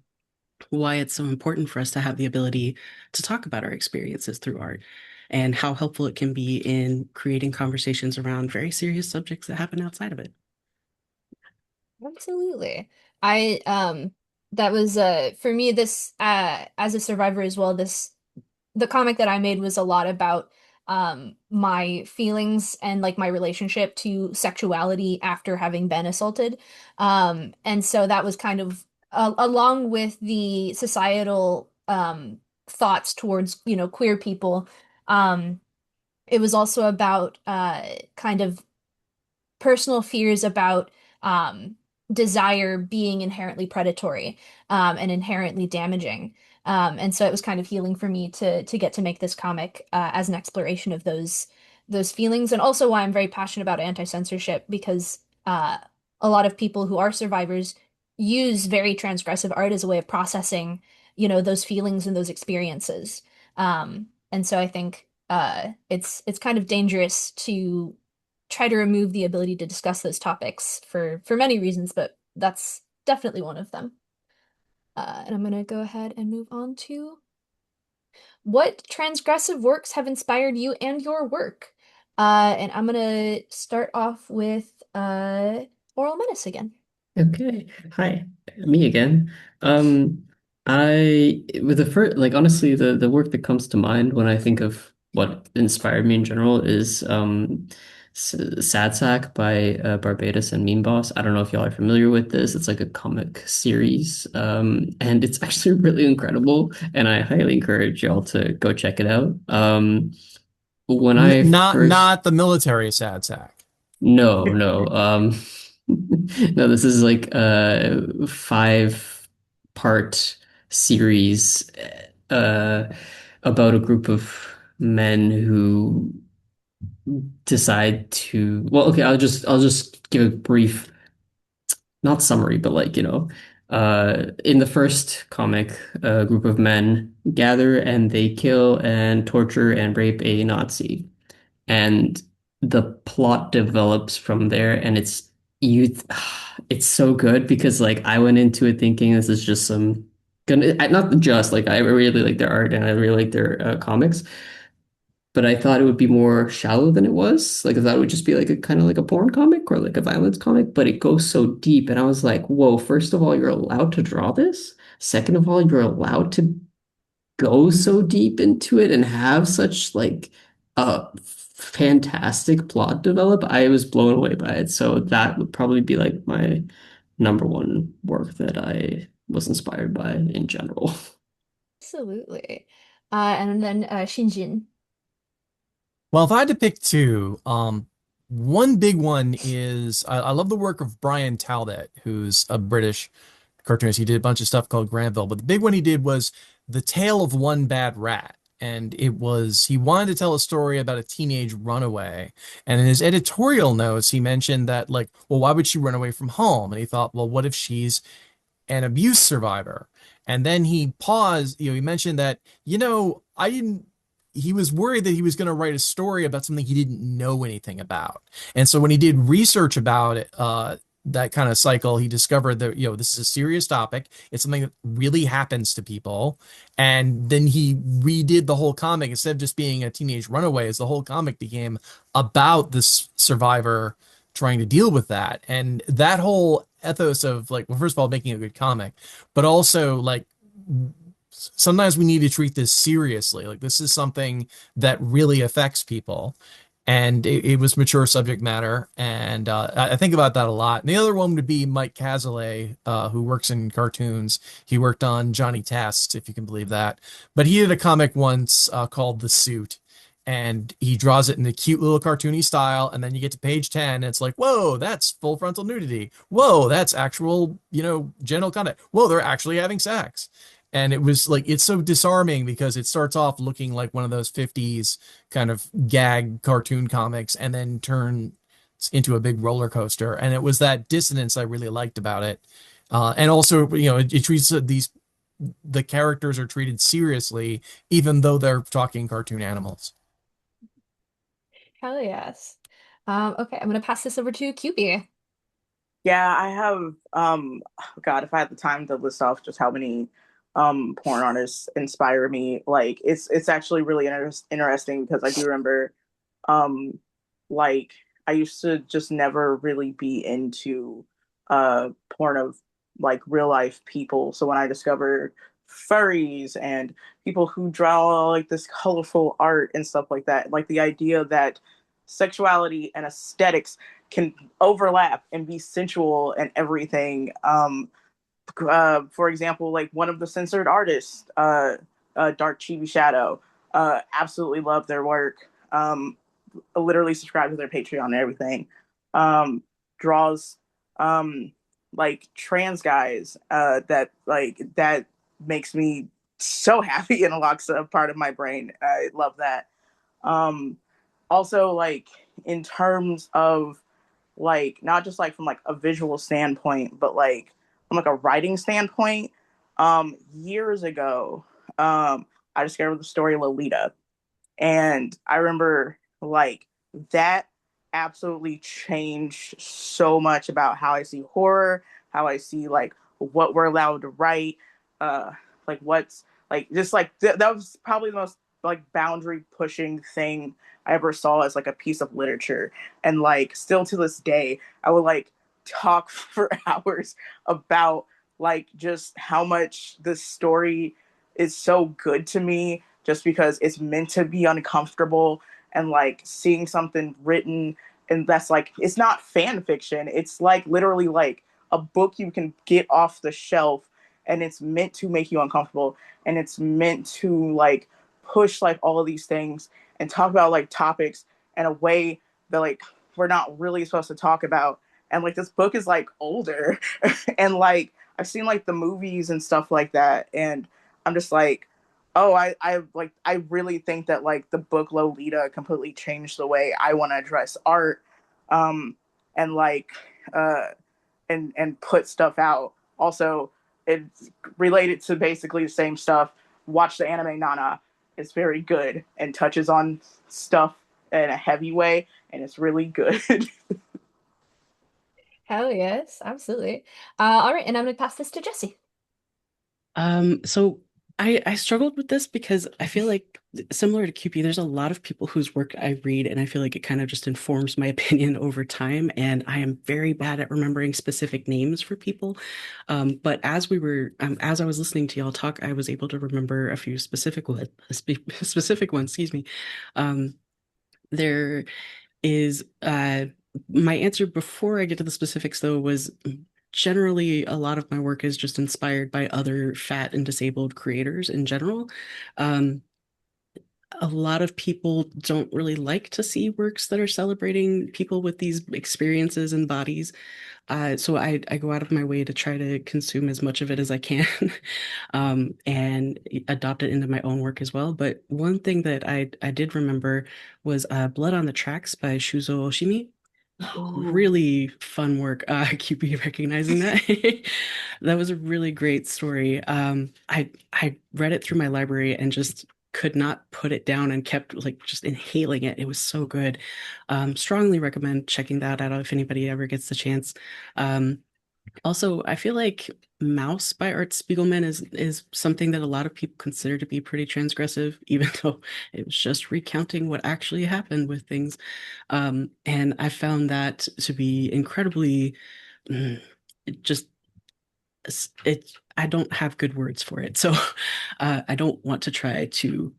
why it's so important for us to have the ability to talk about our experiences through art and how helpful it can be in creating conversations around very serious subjects that happen outside of it. Absolutely. I that was for me this as a survivor as well, this the comic that I made was a lot about my feelings and like my relationship to sexuality after having been assaulted. And so that was kind of along with the societal thoughts towards, queer people. Um it was also about kind of personal fears about um, desire being inherently predatory and inherently damaging. And so it was kind of healing for me to get to make this comic as an exploration of those feelings, and also why I'm very passionate about anti-censorship because a lot of people who are survivors use very transgressive art as a way of processing, those feelings and those experiences. And so I think it's kind of dangerous to try to remove the ability to discuss those topics for many reasons, but that's definitely one of them. And I'm gonna go ahead and move on to what transgressive works have inspired you and your work? And I'm gonna start off with Oral Menace again. Okay. Hi, me again. I with the first like honestly the work that comes to mind when I think of what inspired me in general is Sad Sack by Barbados and Meme Boss. I don't know if y'all are familiar with this. It's like a comic series. And it's actually really incredible, and I highly encourage y'all to go check it out. When N I not first not the military sad sack. No, no. No, this is like a five-part series uh about a group of men who decide to, well, okay, I'll just give a brief, not summary, but like, in the first comic, a group of men gather and they kill and torture and rape a Nazi, and the plot develops from there, and you it's so good because like I went into it thinking this is just some not just like I really like their art and I really like their comics, but I thought it would be more shallow than it was. Like I thought it would just be like a kind of like a porn comic or like a violence comic, but it goes so deep, and I was like, whoa, first of all, you're allowed to draw this. Second of all, you're allowed to go so deep into it and have such like a fantastic plot develop. I was blown away by it. So that would probably be like my number one work that I was inspired by in general. Absolutely. And then Shinjin. Well, if I had to pick two, one big one is I love the work of Brian Talbot, who's a British cartoonist. He did a bunch of stuff called Granville, but the big one he did was The Tale of One Bad Rat. And it was, he wanted to tell a story about a teenage runaway. And in his editorial notes, he mentioned that, like, well, why would she run away from home? And he thought, well, what if she's an abuse survivor? And then he paused, he mentioned that, I didn't, he was worried that he was going to write a story about something he didn't know anything about. And so when he did research about it, that kind of cycle, he discovered that, this is a serious topic. It's something that really happens to people. And then he redid the whole comic instead of just being a teenage runaway, as the whole comic became about this survivor trying to deal with that. And that whole ethos of like, well, first of all, making a good comic, but also like sometimes we need to treat this seriously. Like this is something that really affects people. And it was mature subject matter. And I think about that a lot. And the other one would be Mike Cazalet, who works in cartoons. He worked on Johnny Test, if you can believe that. But he did a comic once called The Suit. And he draws it in a cute little cartoony style. And then you get to page 10, and it's like, whoa, that's full frontal nudity. Whoa, that's actual, genital content. Whoa, they're actually having sex. And it was like, it's so disarming because it starts off looking like one of those 50s kind of gag cartoon comics and then turns into a big roller coaster. And it was that dissonance I really liked about it. And also, it treats the characters are treated seriously, even though they're talking cartoon animals. Hell yes. Okay, I'm gonna pass this over to QB. Yeah, I have God, if I had the time to list off just how many porn artists inspire me, like it's actually really interesting because I do remember um like I used to just never really be into porn of like real life people. So when I discovered furries and people who draw like this colorful art and stuff like that, like the idea that sexuality and aesthetics can overlap and be sensual and everything. For example, like one of the censored artists, Dark Chibi Shadow, absolutely love their work. Literally subscribe to their Patreon and everything. Draws like trans guys that makes me so happy and unlocks a part of my brain. I love that. Um, Also, like in terms of like not just like from like a visual standpoint, but like from like a writing standpoint. Years ago, I discovered the story Lolita, and I remember like that absolutely changed so much about how I see horror, how I see like what we're allowed to write, uh, like what's like just like that was probably the most like boundary pushing thing I ever saw as like a piece of literature. And like still to this day, I would like talk for hours about like just how much this story is so good to me just because it's meant to be uncomfortable, and like seeing something written and that's like it's not fan fiction, it's like literally like a book you can get off the shelf, and it's meant to make you uncomfortable, and it's meant to like push like all of these things and talk about like topics in a way that like we're not really supposed to talk about. And like this book is like older and like I've seen like the movies and stuff like that, and I'm just like, oh, I really think that like the book Lolita completely changed the way I want to address art, um, and like uh, and put stuff out. Also, it's related to basically the same stuff. Watch the anime Nana. It's very good and touches on stuff in a heavy way, and it's really good. Hell yes, absolutely. All right, and I'm gonna pass this to Jesse. So I struggled with this because I feel like similar to QP, there's a lot of people whose work I read, and I feel like it kind of just informs my opinion over time. And I am very bad at remembering specific names for people. But as I was listening to y'all talk, I was able to remember a few specific ones. Excuse me. Um, there is my answer before I get to the specifics though was generally a lot of my work is just inspired by other fat and disabled creators in general. Um, a lot of people don't really like to see works that are celebrating people with these experiences and bodies. So I go out of my way to try to consume as much of it as I can, and adopt it into my own work as well. But one thing that I did remember was Blood on the Tracks by Shuzo Oshimi. Oh. Really fun work. QB recognizing that. That was a really great story. I read it through my library and just could not put it down and kept like just inhaling it. It was so good. Strongly recommend checking that out if anybody ever gets the chance. Um, Also, I feel like Mouse by Art Spiegelman is something that a lot of people consider to be pretty transgressive, even though it was just recounting what actually happened with things. And I found that to be incredibly just I don't have good words for it. So I don't want to try to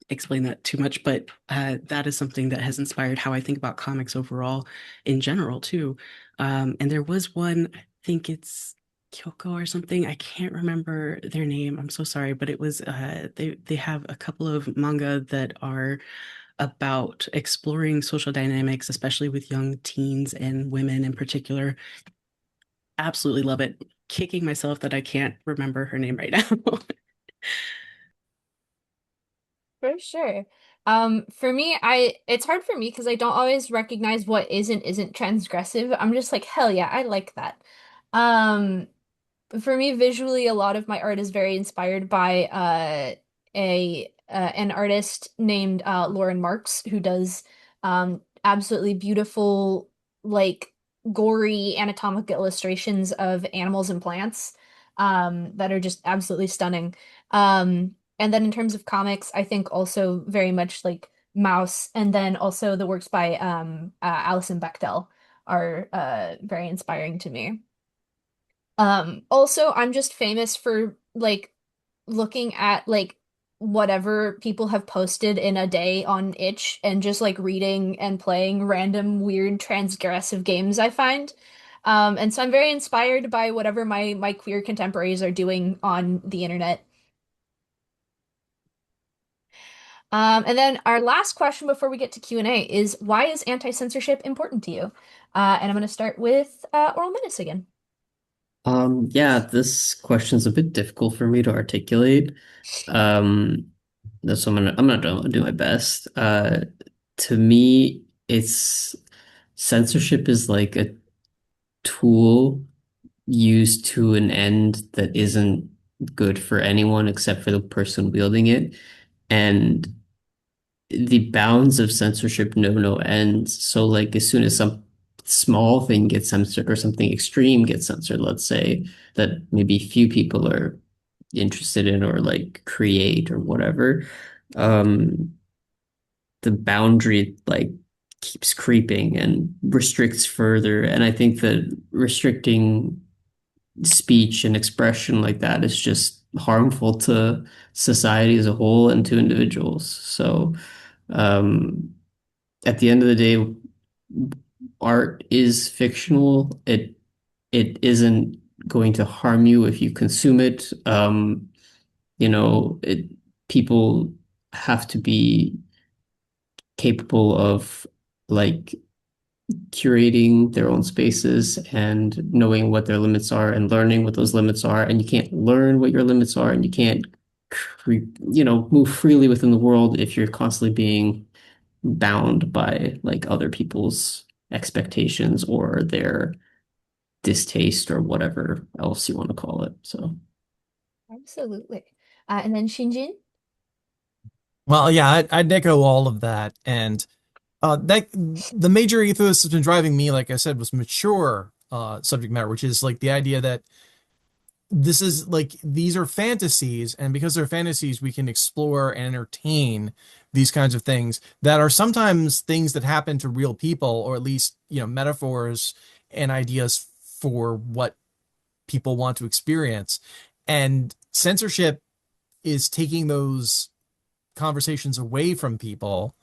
explain that too much, but that is something that has inspired how I think about comics overall in general too. And there was one, I think it's Kyoko or something. I can't remember their name. I'm so sorry, but it was they have a couple of manga that are about exploring social dynamics, especially with young teens and women in particular. Absolutely love it. Kicking myself that I can't remember her name right now. For sure. For me, it's hard for me because I don't always recognize what is and isn't transgressive. I'm just like, hell yeah, I like that. Um, for me, visually, a lot of my art is very inspired by a an artist named Lauren Marks who does absolutely beautiful, like gory anatomical illustrations of animals and plants that are just absolutely stunning. And then in terms of comics, I think also very much like Mouse, and then also the works by Alison Bechdel are very inspiring to me. Also, I'm just famous for like looking at like whatever people have posted in a day on Itch and just like reading and playing random weird transgressive games I find. And so I'm very inspired by whatever my queer contemporaries are doing on the internet. And then our last question before we get to Q&A is why is anti-censorship important to you? And I'm going to start with Oral Menace again. Yeah, this question's a bit difficult for me to articulate. Um, so I'm gonna do my best. To me, it's censorship is like a tool used to an end that isn't good for anyone except for the person wielding it. And the bounds of censorship know no ends. So like as soon as some small thing gets censored or something extreme gets censored, let's say that maybe few people are interested in or like create or whatever, um, the boundary like keeps creeping and restricts further. And I think that restricting speech and expression like that is just harmful to society as a whole and to individuals. So, um, at the end of the day, art is fictional. It isn't going to harm you if you consume it. It people have to be capable of like curating their own spaces and knowing what their limits are and learning what those limits are. And you can't learn what your limits are, and you can't, move freely within the world if you're constantly being bound by like other people's expectations or their distaste or whatever else you want to call it. So, Absolutely. And then Shinjin. Well, yeah, I'd echo all of that. And that the major ethos has been driving me, like I said, was mature subject matter, which is like the idea that this is like these are fantasies, and because they're fantasies, we can explore and entertain these kinds of things that are sometimes things that happen to real people, or at least, metaphors and ideas for what people want to experience. And censorship is taking those conversations away from people.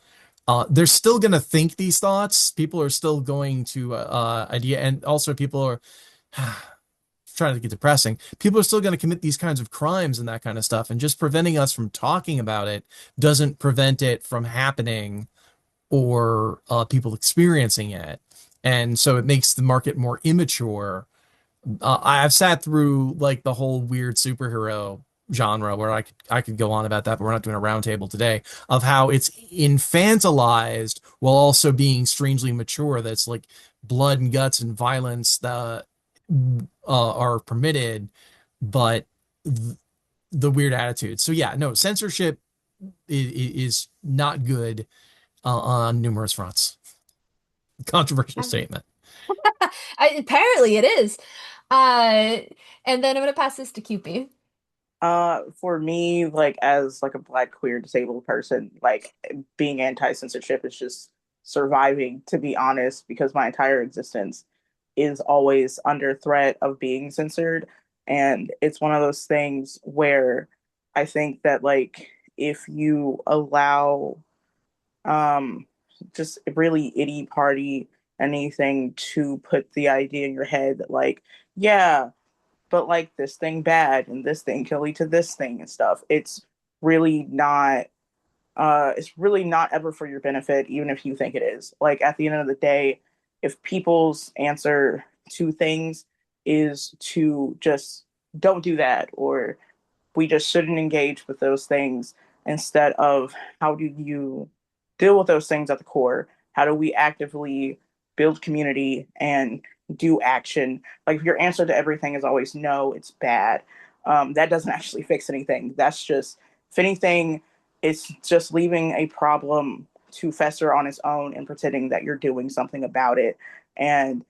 They're still going to think these thoughts. People are still going to idea, and also people are trying to get depressing. People are still going to commit these kinds of crimes and that kind of stuff, and just preventing us from talking about it doesn't prevent it from happening or people experiencing it. And so it makes the market more immature. I've sat through like the whole weird superhero genre where I could go on about that, but we're not doing a roundtable today, of how it's infantilized while also being strangely mature. That's like blood and guts and violence that are permitted, but th the weird attitude. So yeah, no, censorship is not good on numerous fronts. Controversial statement. Apparently it is. Uh, and then I'm gonna pass this to QP. For me, like as like a black queer disabled person, like being anti-censorship is just surviving, to be honest, because my entire existence is always under threat of being censored. And it's one of those things where I think that like if you allow um just really itty party anything to put the idea in your head that like, yeah, but like this thing bad and this thing can lead to this thing and stuff. Really not it's really not ever for your benefit, even if you think it is. Like at the end of the day, if people's answer to things is to just don't do that, or we just shouldn't engage with those things, instead of how do you deal with those things at the core? How do we actively build community and do action? Like if your answer to everything is always no, it's bad. That doesn't actually fix anything. That's just, if anything, it's just leaving a problem to fester on its own and pretending that you're doing something about it. And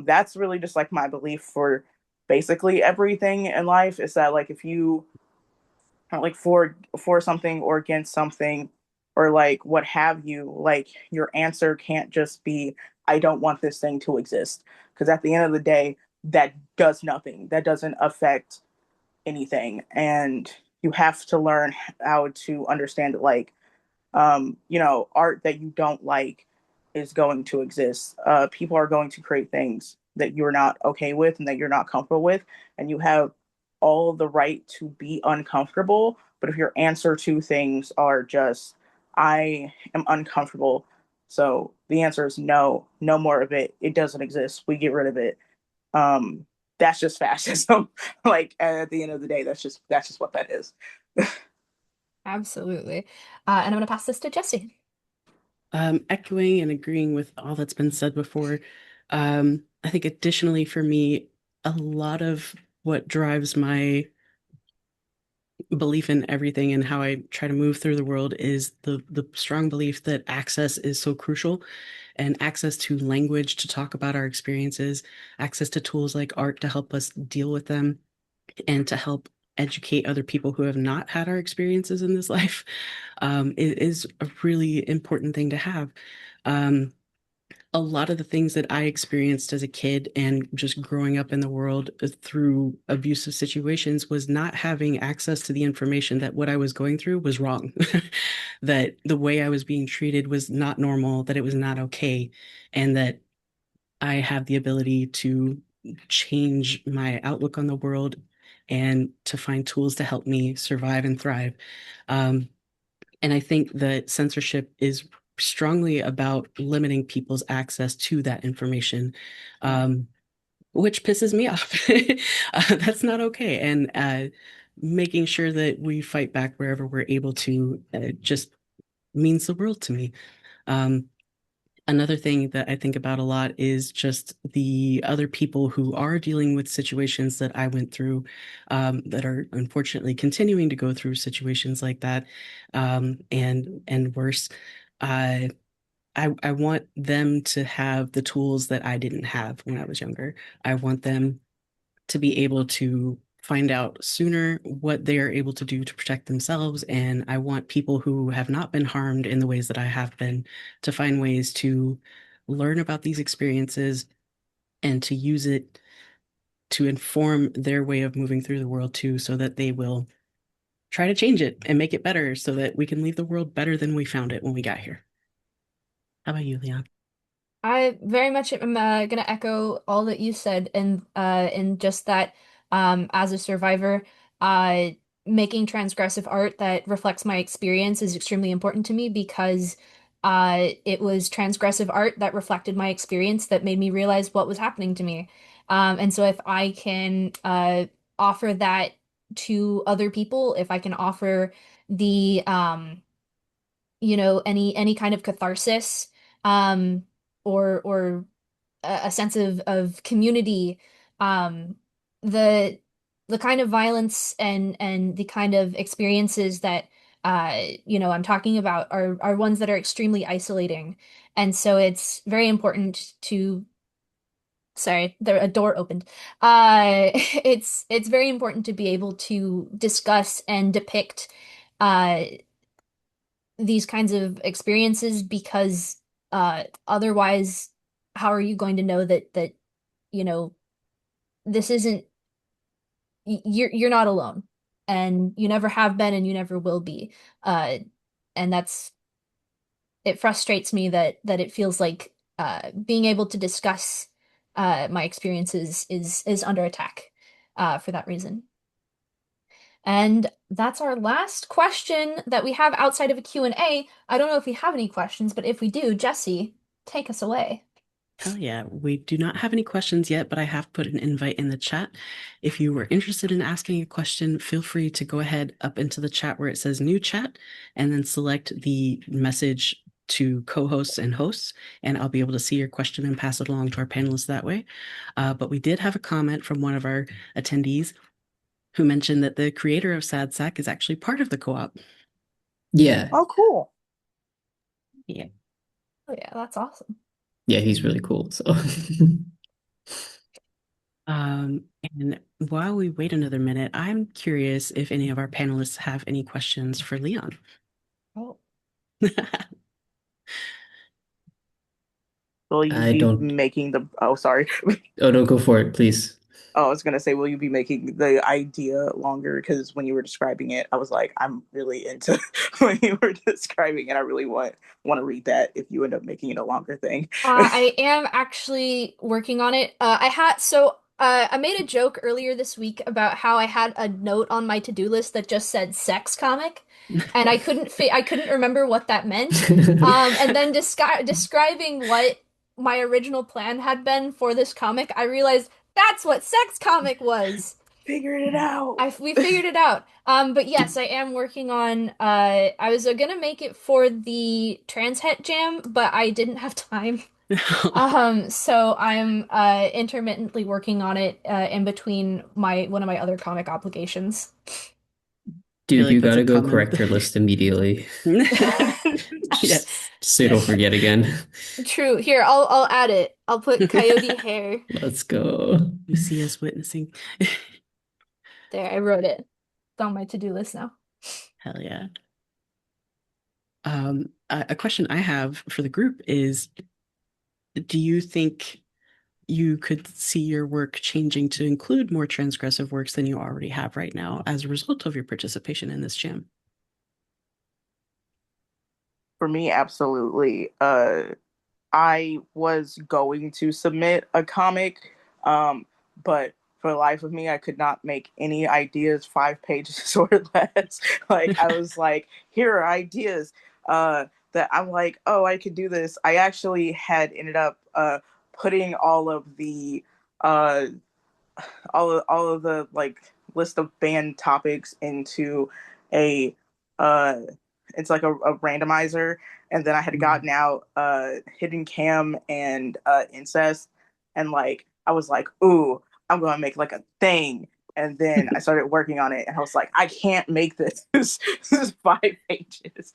that's really just like my belief for basically everything in life, is that like if you like for something or against something or like what have you, like your answer can't just be I don't want this thing to exist, because at the end of the day that does nothing, that doesn't affect anything. And you have to learn how to understand that like art that you don't like is going to exist. People are going to create things that you're not okay with and that you're not comfortable with, and you have all the right to be uncomfortable. But if your answer to things are just, I am uncomfortable, so the answer is no, no more of it. It doesn't exist. We get rid of it. Um, that's just fascism. Like at the end of the day, that's just what that is. Absolutely. And I'm gonna pass this to Jesse. Echoing and agreeing with all that's been said before, I think additionally for me, a lot of what drives my belief in everything and how I try to move through the world is the strong belief that access is so crucial, and access to language to talk about our experiences, access to tools like art to help us deal with them, and to help educate other people who have not had our experiences in this life, is a really important thing to have. Um, a lot of the things that I experienced as a kid and just growing up in the world through abusive situations was not having access to the information that what I was going through was wrong, that the way I was being treated was not normal, that it was not okay, and that I have the ability to change my outlook on the world and to find tools to help me survive and thrive. Um, and I think that censorship is strongly about limiting people's access to that information, um, which pisses me off. That's not okay. And making sure that we fight back wherever we're able to just means the world to me. Um, Another thing that I think about a lot is just the other people who are dealing with situations that I went through, that are unfortunately continuing to go through situations like that, and worse. Uh, I want them to have the tools that I didn't have when I was younger. I want them to be able to find out sooner what they are able to do to protect themselves. And I want people who have not been harmed in the ways that I have been to find ways to learn about these experiences and to use it to inform their way of moving through the world too, so that they will try to change it and make it better so that we can leave the world better than we found it when we got here. How about you, Leon? I very much am gonna echo all that you said, and just that as a survivor, uh, making transgressive art that reflects my experience is extremely important to me because it was transgressive art that reflected my experience that made me realize what was happening to me. And so if I can offer that to other people, if I can offer the any kind of catharsis, um or a sense of community, um the the kind of violence and the kind of experiences that I'm talking about are ones that are extremely isolating. And so it's very important to, sorry, there a door opened. It's very important to be able to discuss and depict uh these kinds of experiences because otherwise how are you going to know that you know this isn't you're not alone, and you never have been and you never will be. And that's it frustrates me that it feels like being able to discuss my experiences is under attack for that reason. And that's our last question that we have outside of a Q&A. I don't know if we have any questions, but if we do, Jesse, take us away. Hell yeah. We do not have any questions yet, but I have put an invite in the chat. If you were interested in asking a question, feel free to go ahead up into the chat where it says new chat and then select the message to co-hosts and hosts, and I'll be able to see your question and pass it along to our panelists that way. But we did have a comment from one of our attendees who mentioned that the creator of Sad Sack is actually part of the co-op. Yeah. Oh, cool. Yeah. Oh yeah, that's awesome. Yeah, he's really cool. So And while we wait another minute, I'm curious if any of our panelists have any questions for Leon. Oh. Will you I be don't. making the? Oh, sorry. Oh, don't go for it, please. Oh, I was gonna say, will you be making the idea longer? Because when you were describing it, I was like, I'm really into when you were describing it. I really want to read that if you end up making it a longer thing. I am actually working on it. I made a joke earlier this week about how I had a note on my to-do list that just said sex comic, and I couldn't remember what that meant. And then describing what my original plan had been for this comic, I realized that's what sex comic was. Figured it out. We figured it out. But yes, I am working on I was gonna make it for the trans het jam, but I didn't have time. So I'm intermittently working on it in between my one of my other comic obligations. feel Dude, like you that's a gotta go common. correct your list immedially. Just Yes. so you don't forget again. True. Here, I'll add it. I'll put coyote hair. Let's go. You see us witnessing. There, I wrote it. It's on my to-do list now. Hell yeah. A question I have for the group is, do you think you could see your work changing to include more transgressive works than you already have right now as a result of your participation in this jam? For me, absolutely. I was going to submit a comic, but for the life of me, I could not make any ideas 5 pages or less. Like I was like, here are ideas that I'm like, oh, I could do this. I actually had ended up putting uh, all of the like list of banned topics into a uh it's like a randomizer, and then I had gotten out hidden cam and incest, and like I was like, ooh, I'm gonna make like a thing. And then I started working on it and I was like, I can't make this. This is 5 pages.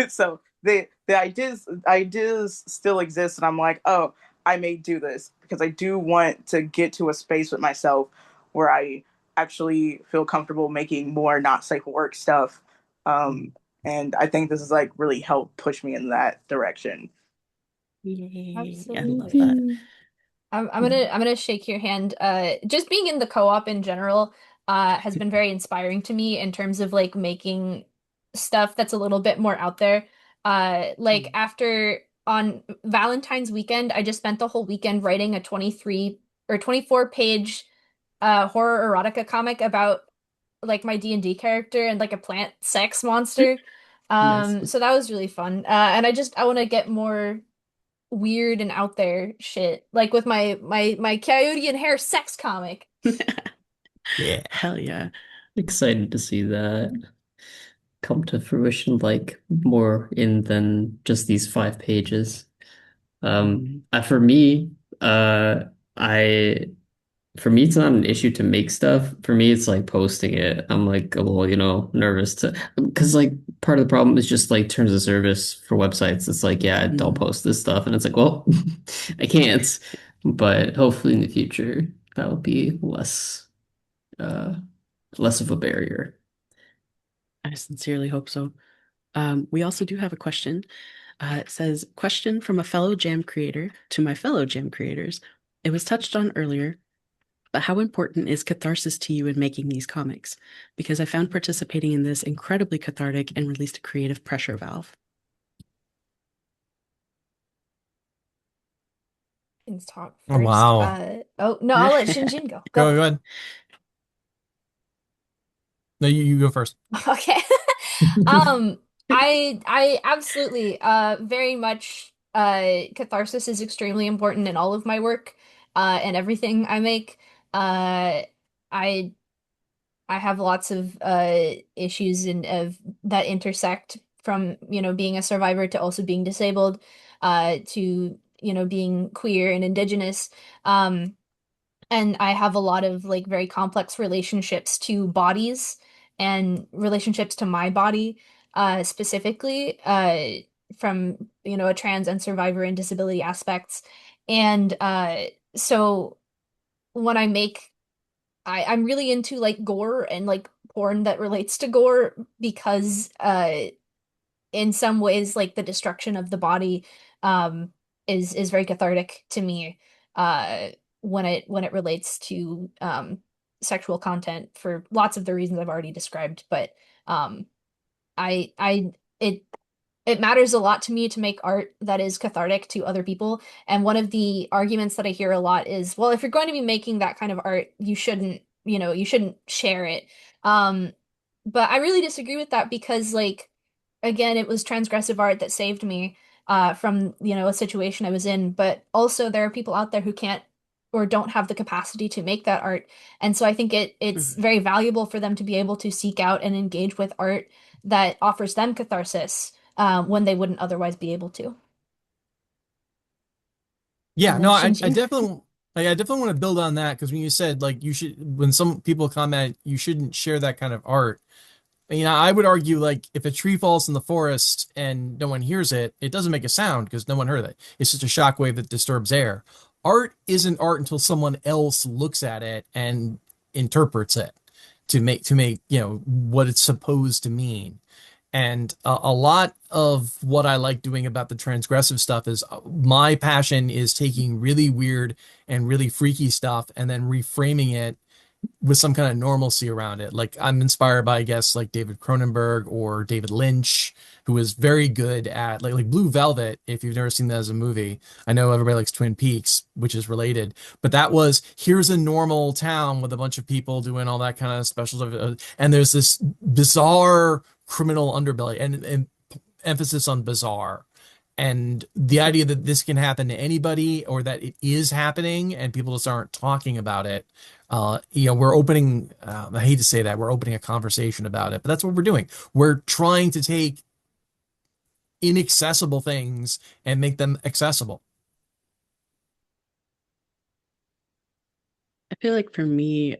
So the ideas still exist, and I'm like, oh, I may do this because I do want to get to a space with myself where I actually feel comfortable making more not safe for work stuff. Um, and I think this has like really helped push me in that direction. Yay. I love that. Absolutely. I'm gonna shake your hand. Just being in the co-op in general has been very inspiring to me in terms of like making stuff that's a little bit more out there. Like after on Valentine's weekend, I just spent the whole weekend writing a 23 or 24 page horror erotica comic about like my D&D character and like a plant sex monster. Nice. So that was really fun. And I want to get more weird and out there shit, like with my coyote and hare sex comic. Yeah. Hell yeah. Excited to see that come to fruition, like more in than just these 5 pages. Mhm. For me, I for me, it's not an issue to make stuff. For me, it's like posting it. I'm like a little, nervous to, because like part of the problem is just like terms of service for websites. It's like, yeah, don't Mhm. post this stuff. And it's like, well, I can't. But hopefully in the future, that will be uh, less of a barrier. I sincerely hope so. We also do have a question. It says, question from a fellow jam creator to my fellow jam creators. It was touched on earlier, but how important is catharsis to you in making these comics? Because I found participating in this incredibly cathartic and released a creative pressure valve. Can talk Oh, first. wow. Oh no, I'll let Shinjin go. Go, Go. go ahead. No, you go first. Okay. Um, I absolutely very much catharsis is extremely important in all of my work and everything I make. I I have lots of issues in of that intersect from, being a survivor to also being disabled, to, being queer and indigenous. And I have a lot of like very complex relationships to bodies and relationships to my body, specifically, from, a trans and survivor and disability aspects. And so when I make I'm really into like gore and like porn that relates to gore because in some ways like the destruction of the body um is very cathartic to me uh when it relates to sexual content for lots of the reasons I've already described. But um I it matters a lot to me to make art that is cathartic to other people. And one of the arguments that I hear a lot is, well, if you're going to be making that kind of art, you shouldn't share it. Um, but I really disagree with that because, like, again, it was transgressive art that saved me from, a situation I was in. But also, there are people out there who can't or don't have the capacity to make that art. And so I think it's Mhm. very valuable for them to be able to seek out and engage with art that offers them catharsis when they wouldn't otherwise be able to. Yeah, And then no, I Shinjin. definitely I definitely want to build on that because when you said like when some people comment you shouldn't share that kind of art, I would argue like if a tree falls in the forest and no one hears it, it doesn't make a sound because no one heard it. It's just a shockwave that disturbs air. Art isn't art until someone else looks at it and interprets it to make what it's supposed to mean. And a lot of what I like doing about the transgressive stuff is my passion is taking really weird and really freaky stuff and then reframing it with some kind of normalcy around it. Like I'm inspired by, I guess, like David Cronenberg or David Lynch, who is very good at like Blue Velvet. If you've never seen that as a movie, I know everybody likes Twin Peaks, which is related, but that was here's a normal town with a bunch of people doing all that kind of special stuff, and there's this bizarre criminal underbelly and emphasis on bizarre. And the idea that this can happen to anybody or that it is happening and people just aren't talking about it. We're opening, I hate to say that, we're opening a conversation about it, but that's what we're doing. We're trying to take inaccessible things and make them accessible. I feel like for me,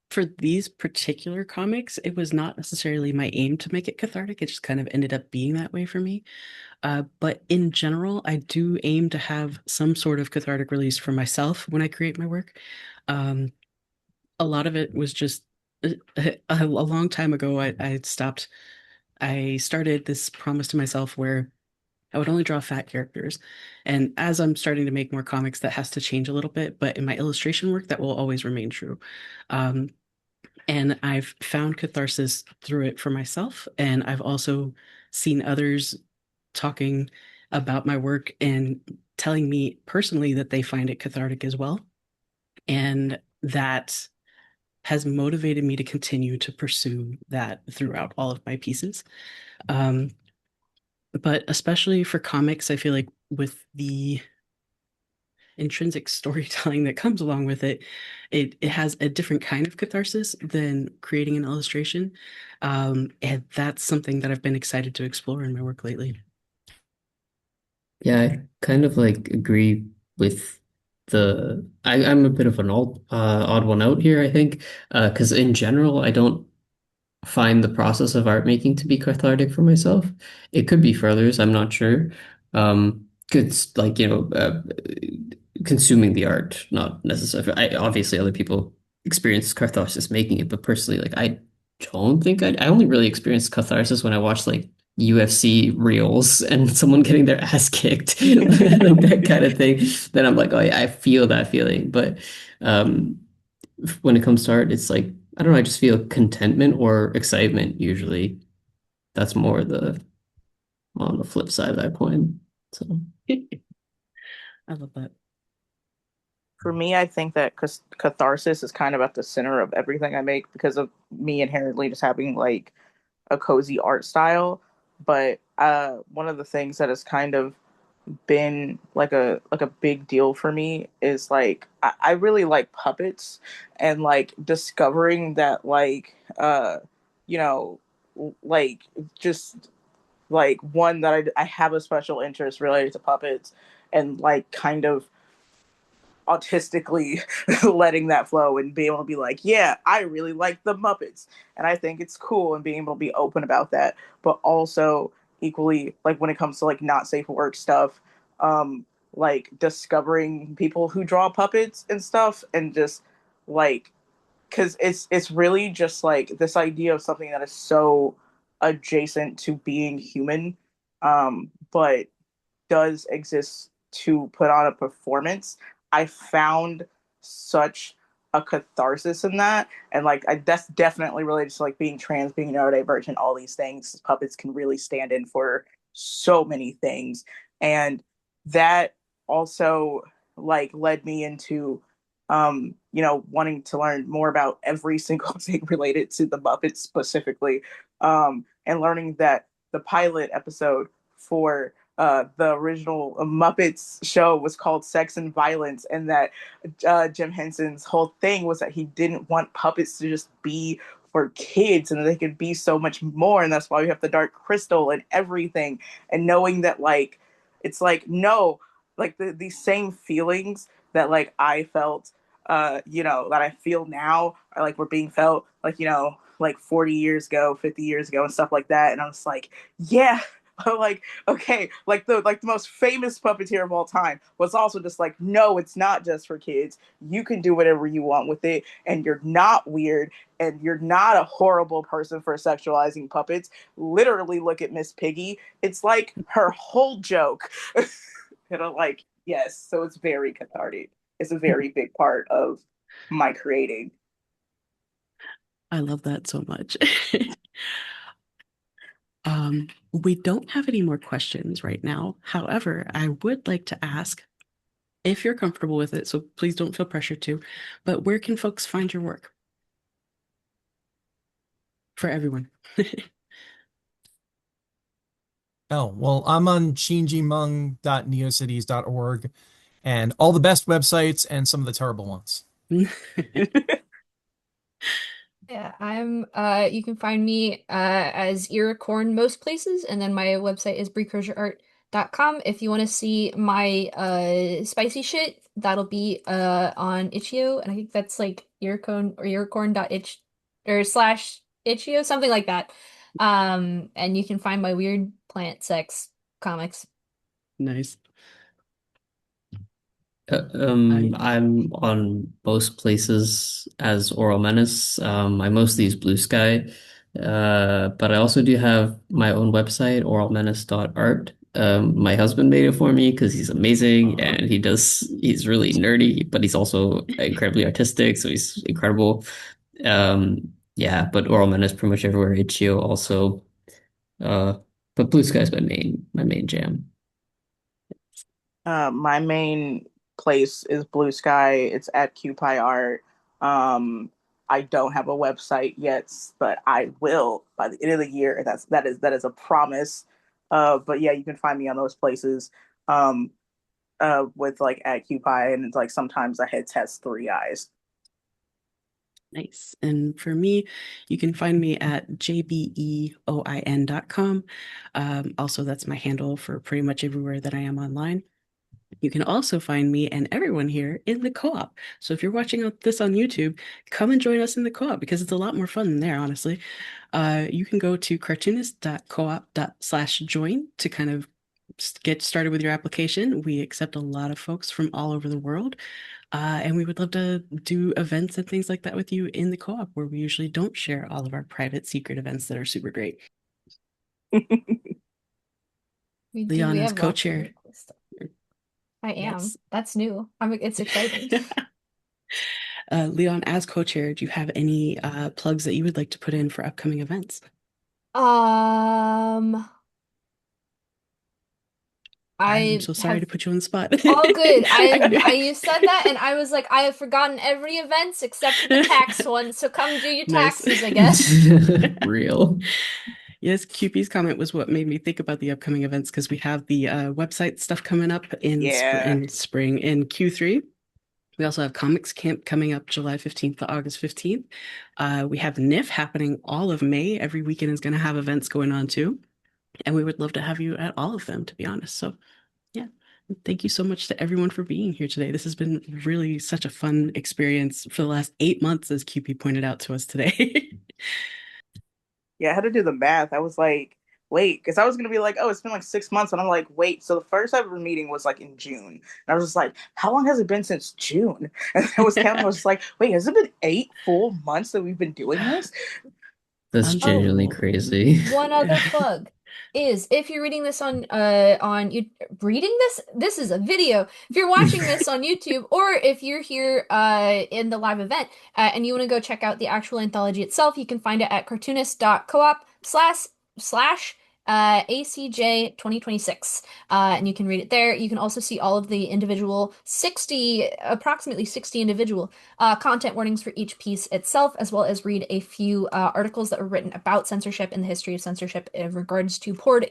for these particular comics, it was not necessarily my aim to make it cathartic. It just kind of ended up being that way for me. But in general, I do aim to have some sort of cathartic release for myself when I create my work. Um, a lot of it was just a long time ago. I stopped. I started this promise to myself where I would only draw fat characters. And as I'm starting to make more comics, that has to change a little bit. But in my illustration work, that will always remain true. Um, and I've found catharsis through it for myself. And I've also seen others talking about my work and telling me personally that they find it cathartic as well. And that has motivated me to continue to pursue that throughout all of my pieces. Um, but especially for comics, I feel like with the intrinsic storytelling that comes along with it, it has a different kind of catharsis than creating an illustration. And that's something that I've been excited to explore in my work lately. Yeah, I kind of like agree with I'm a bit of an odd one out here, I think. Because in general, I don't find the process of art making to be cathartic for myself. It could be for others, I'm not sure. It's like, consuming the art, not necessarily. Obviously other people experience catharsis making it, but personally, like I don't think I only really experienced catharsis when I watched like UFC reels and someone getting their ass kicked, like that kind of thing. Then I'm like, oh yeah, I feel that feeling. But um, when it comes to art, it's like I don't know, I just feel contentment or excitement usually. That's more the on the flip side of that coin. So I love that. For me, I think that catharsis is kind of at the center of everything I make because of me inherently just having like a cozy art style. But one of the things that has kind of been like a big deal for me is like I really like puppets and like discovering that like you know like just like one that I have a special interest related to puppets and like kind of autistically letting that flow and being able to be like, yeah, I really like the Muppets. And I think it's cool and being able to be open about that. But also equally like when it comes to like not safe for work stuff, like discovering people who draw puppets and stuff and just like because it's really just like this idea of something that is so adjacent to being human, but does exist to put on a performance. I found such a catharsis in that, and like that's definitely related to like being trans, being neurodivergent, all these things. Puppets can really stand in for so many things, and that also like led me into wanting to learn more about every single thing related to the Muppets specifically, and learning that the pilot episode for the original Muppets show was called Sex and Violence, and that Jim Henson's whole thing was that he didn't want puppets to just be for kids and they could be so much more. And that's why we have the Dark Crystal and everything. And knowing that, like, it's like, no, like these same feelings that, like, I felt that I feel now are like were being felt like, like 40 years ago, 50 years ago and stuff like that. And I was like, yeah, like, okay, like the most famous puppeteer of all time was also just like, no, it's not just for kids. You can do whatever you want with it, and you're not weird, and you're not a horrible person for sexualizing puppets. Literally look at Miss Piggy. It's like her whole joke. And I'm like, yes, so it's very cathartic. It's a very big part of my creating. I love that so much. We don't have any more questions right now. However, I would like to ask if you're comfortable with it, so please don't feel pressured to, but where can folks find your work for everyone? Oh, well, I'm on shinjimung.neocities.org and all the best websites and some of the terrible ones. Yeah, I'm you can find me as Iracorn most places, and then my website is precursorart.com. If you want to see my spicy shit, that'll be on Itch.io, and I think that's like Iracorn or iracorn.itch or slash Itch.io, something like that. And you can find my weird plant sex comics. Nice. I I'm on most places as Oral Menace. I mostly use Blue Sky, but I also do have my own website, oralmenace.art. My husband made it for me because he's amazing and he's really nerdy, but he's also incredibly artistic, so he's incredible. Yeah, but Oral Menace pretty much everywhere, Itch.io also. Uh, but Blue Sky is my main jam. My main place is Blue Sky. It's at QPI Art. I don't have a website yet, but I will by the end of the year. That is a promise. But yeah, you can find me on those places. Um, with like at QPI, and it's like sometimes I hit test three eyes. Nice. And for me, you can find me at jbeoin.com. Also, that's my handle for pretty much everywhere that I am online. You can also find me and everyone here in the co-op. So if you're watching this on YouTube, come and join us in the co-op because it's a lot more fun in there, honestly. You can go to cartoonist.coop.slash/join to kind of get started with your application. We accept a lot of folks from all over the world. And we would love to do events and things like that with you in the co-op where we usually don't share all of our private secret events that are super great. We do. Leon We is have lots of co-chair. really cool stuff. I am. Yes. That's new. It's exciting. Leon, as co-chair, do you have any plugs that you would like to put in for upcoming events? Um, I'm I so sorry have to put you on the spot. all good. I you said that and I was like, I have forgotten every events except for the tax one. So come do your Nice. taxes, I guess. Real. Yes, QP's comment was what made me think about the upcoming events because we have the website stuff coming up in Yeah. spring in Q3. We also have Comics Camp coming up July 15th to August 15th. We have NIF happening all of May. Every weekend is going to have events going on too. And we would love to have you at all of them, to be honest. So, yeah. Thank you so much to everyone for being here today. This has been really such a fun experience for the last 8 months, as QP pointed out to us today. Yeah, I had to do the math. I was like, wait, because I was gonna be like, oh, it's been like 6 months, and I'm like, wait. So the first ever meeting was like in June, and I was just like, how long has it been since June? And I was counting. I was just like, wait, has it been 8 full months that we've been doing this? That's genuinely Unbelievable. crazy. One other plug is if you're reading this on you reading this is a video. If you're watching this on YouTube or if you're here in the live event and you want to go check out the actual anthology itself, you can find it at cartoonist.coop/slash ACJ 2026. And you can read it there. You can also see all of the individual approximately 60 individual content warnings for each piece itself, as well as read a few articles that were written about censorship and the history of censorship in regards to porn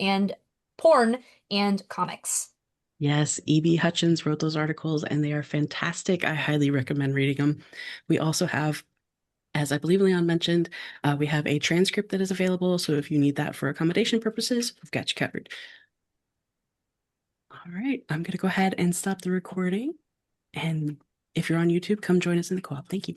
and comics. Yes, E.B. Hutchins wrote those articles and they are fantastic. I highly recommend reading them. We also have, as I believe Leon mentioned, we have a transcript that is available. So if you need that for accommodation purposes, we've got you covered. All right, I'm going to go ahead and stop the recording. And If you're on YouTube, come join us in the co-op. Thank you.